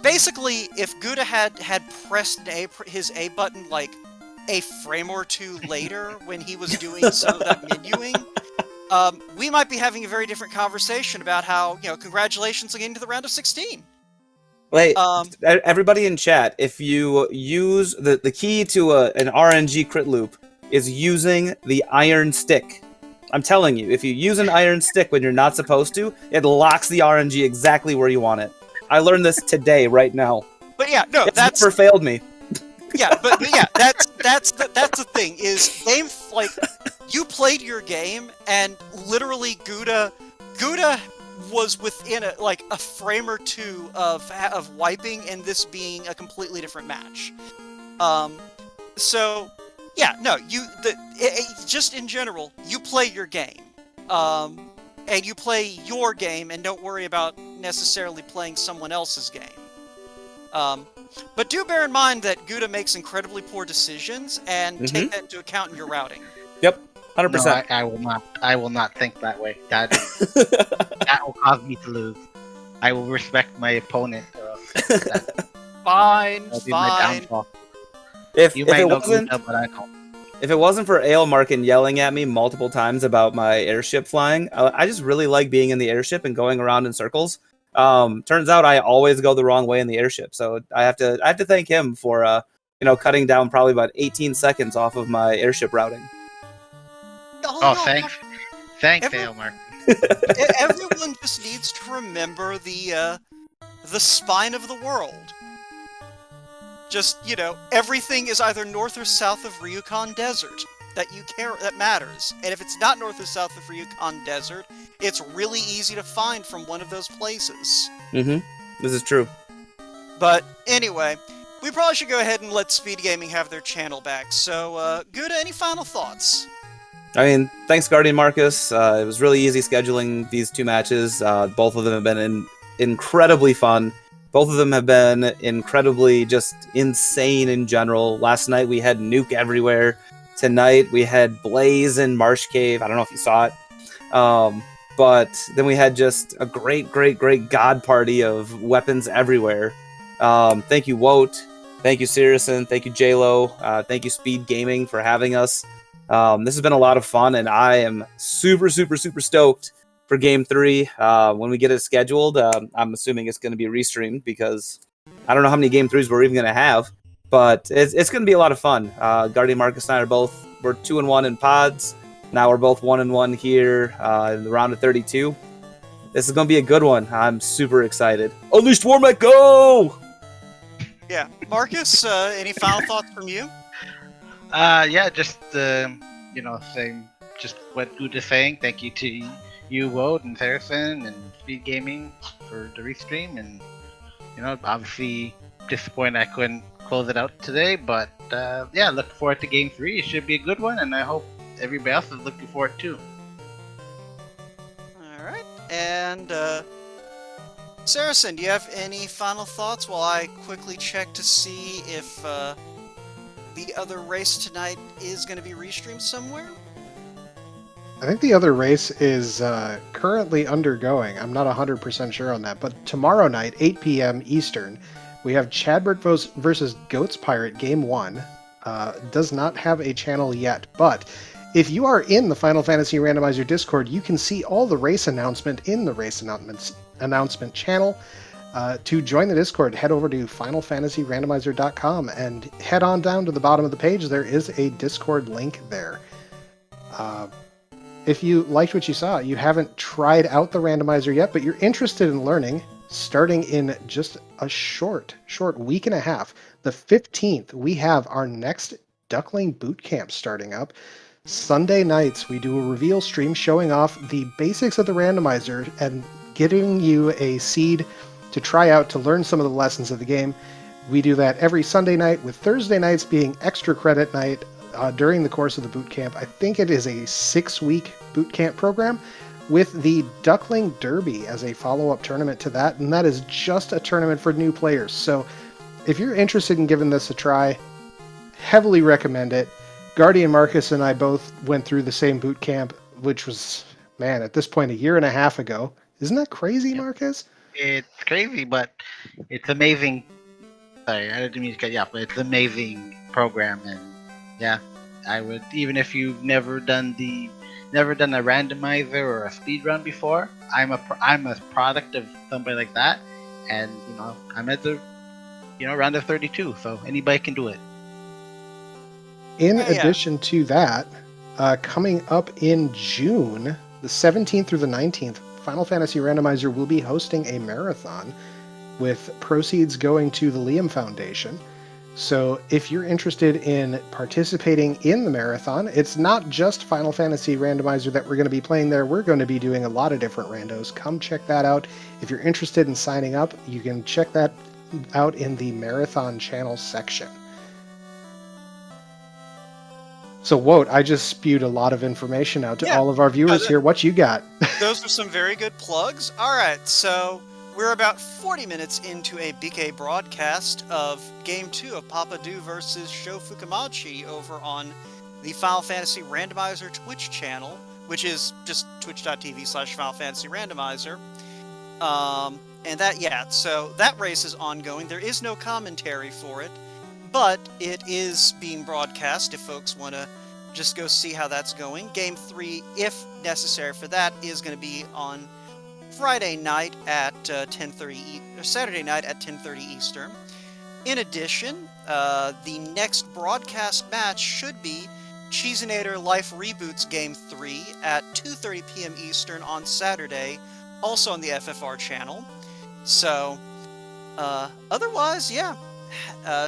basically, if Guda had pressed his A button like a frame or two later when he was doing some of that menuing, we might be having a very different conversation about how, congratulations on getting to the round of 16. Wait, everybody in chat, if you use the key to an RNG crit loop is using the iron stick. I'm telling you, if you use an iron stick when you're not supposed to, it locks the RNG exactly where you want it. I learned this today, right now. But yeah, no, that's never failed me. Yeah, but yeah, that's the thing is you played your game and literally Guda was within a frame or two of wiping and this being a completely different match. So yeah, no, just in general, you play your game. And you play your game and don't worry about necessarily playing someone else's game. But do bear in mind that Guda makes incredibly poor decisions and take that into account in your routing. Yep, 100%. No, I will not think that way. That will cause me to lose. I will respect my opponent. Fine. If you might it know wasn't, Guda, but I don't. If it wasn't for Aelmarkin yelling at me multiple times about my airship flying, I just really like being in the airship and going around in circles. Turns out I always go the wrong way in the airship, so I have to thank him for cutting down probably about 18 seconds off of my airship routing. Thanks, Aelmarkin. Everyone just needs to remember the spine of the world. Just, everything is either north or south of Ryukon Desert that matters. And if it's not north or south of Ryukon Desert, it's really easy to find from one of those places. This is true. But anyway, we probably should go ahead and let Speed Gaming have their channel back. So, Guda, any final thoughts? I mean, thanks, Guardian Marcus. It was really easy scheduling these two matches. Both of them have been incredibly fun. Both of them have been incredibly just insane in general. Last night we had Nuke everywhere. Tonight we had Blaze in Marsh Cave. I don't know if you saw it. But then we had just a great god party of weapons everywhere. Thank you, Woat. Thank you, Sirison. Thank you, JLo. Thank you, Speed Gaming, for having us. This has been a lot of fun, and I am super stoked for Game 3. When we get it scheduled, I'm assuming it's going to be restreamed because I don't know how many Game 3s we're even going to have, but it's going to be a lot of fun. Guardian Marcus and I we're 2-1 in pods. Now we're both 1-1 here in the round of 32. This is going to be a good one. I'm super excited. Unleashed Warmack, go! Yeah. Marcus, any final thoughts from you? Yeah, just, saying just what Guda is saying. Thank you to you, Woad, and Saracen, and Speed Gaming for the restream, and obviously disappointed I couldn't close it out today, but yeah, looking forward to Game 3. It should be a good one, and I hope everybody else is looking forward too. Alright, and Saracen, do you have any final thoughts while I quickly check to see if the other race tonight is going to be restreamed somewhere? I think the other race is currently undergoing. I'm not 100% sure on that, but tomorrow night, 8 p.m. Eastern, we have Chadbert versus Goats Pirate Game 1. Does not have a channel yet, but if you are in the Final Fantasy Randomizer Discord, you can see all the race announcement in the race announcement channel. To join the Discord, head over to FinalFantasyRandomizer.com and head on down to the bottom of the page. There is a Discord link there. If you liked what you saw, you haven't tried out the randomizer yet, but you're interested in learning, starting in just a short week and a half, the 15th, we have our next Duckling Boot Camp starting up. Sunday nights, we do a reveal stream showing off the basics of the randomizer and giving you a seed to try out to learn some of the lessons of the game. We do that every Sunday night, with Thursday nights being extra credit night. During the course of the boot camp. I think it is a 6-week boot camp program with the Duckling Derby as a follow-up tournament to that, and that is just a tournament for new players. So if you're interested in giving this a try, heavily recommend it. Guardian Marcus and I both went through the same boot camp, which was, man, at this point, a year and a half ago. Isn't that crazy, Yep. Marcus? It's crazy, but it's amazing. Sorry, I didn't mean to cut you off, but it's an amazing program, and yeah, I would, even if you've never done a randomizer or a speed run before. I'm a product of somebody like that, and I'm at the round of 32, so anybody can do it. In Yeah. addition to that, coming up in June, the 17th through the 19th, Final Fantasy Randomizer will be hosting a marathon with proceeds going to the Liam Foundation. So if you're interested in participating in the marathon, it's not just Final Fantasy Randomizer that we're going to be playing there. We're going to be doing a lot of different randos. Come check that out. If you're interested in signing up, you can check that out in the marathon channel section. So, Wout, I just spewed a lot of information out to all of our viewers here. What you got? Those are some very good plugs. All right, so we're about 40 minutes into a BK broadcast of Game 2 of Papadu versus Sho Fukamachi over on the Final Fantasy Randomizer Twitch channel, which is just twitch.tv/Final Fantasy Randomizer. And so that race is ongoing. There is no commentary for it, but it is being broadcast if folks want to just go see how that's going. Game 3, if necessary for that, is going to be on Friday night at 10:30 or Saturday night at 10:30 Eastern. In addition, the next broadcast match should be Cheesinator Life Reboots Game 3 at 2:30 p.m. Eastern on Saturday, also on the FFR channel. So, otherwise, yeah.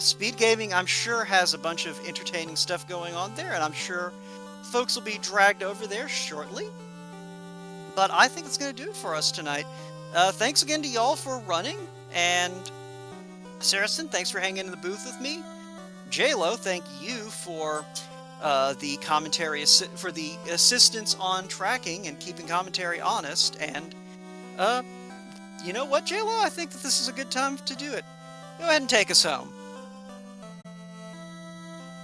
Speed Gaming, I'm sure, has a bunch of entertaining stuff going on there, and I'm sure folks will be dragged over there shortly. But I think it's going to do it for us tonight. Thanks again to y'all for running, and Saracen, thanks for hanging in the booth with me. JLo, thank you for the commentary, for the assistance on tracking and keeping commentary honest. And you know what, JLo? I think that this is a good time to do it. Go ahead and take us home.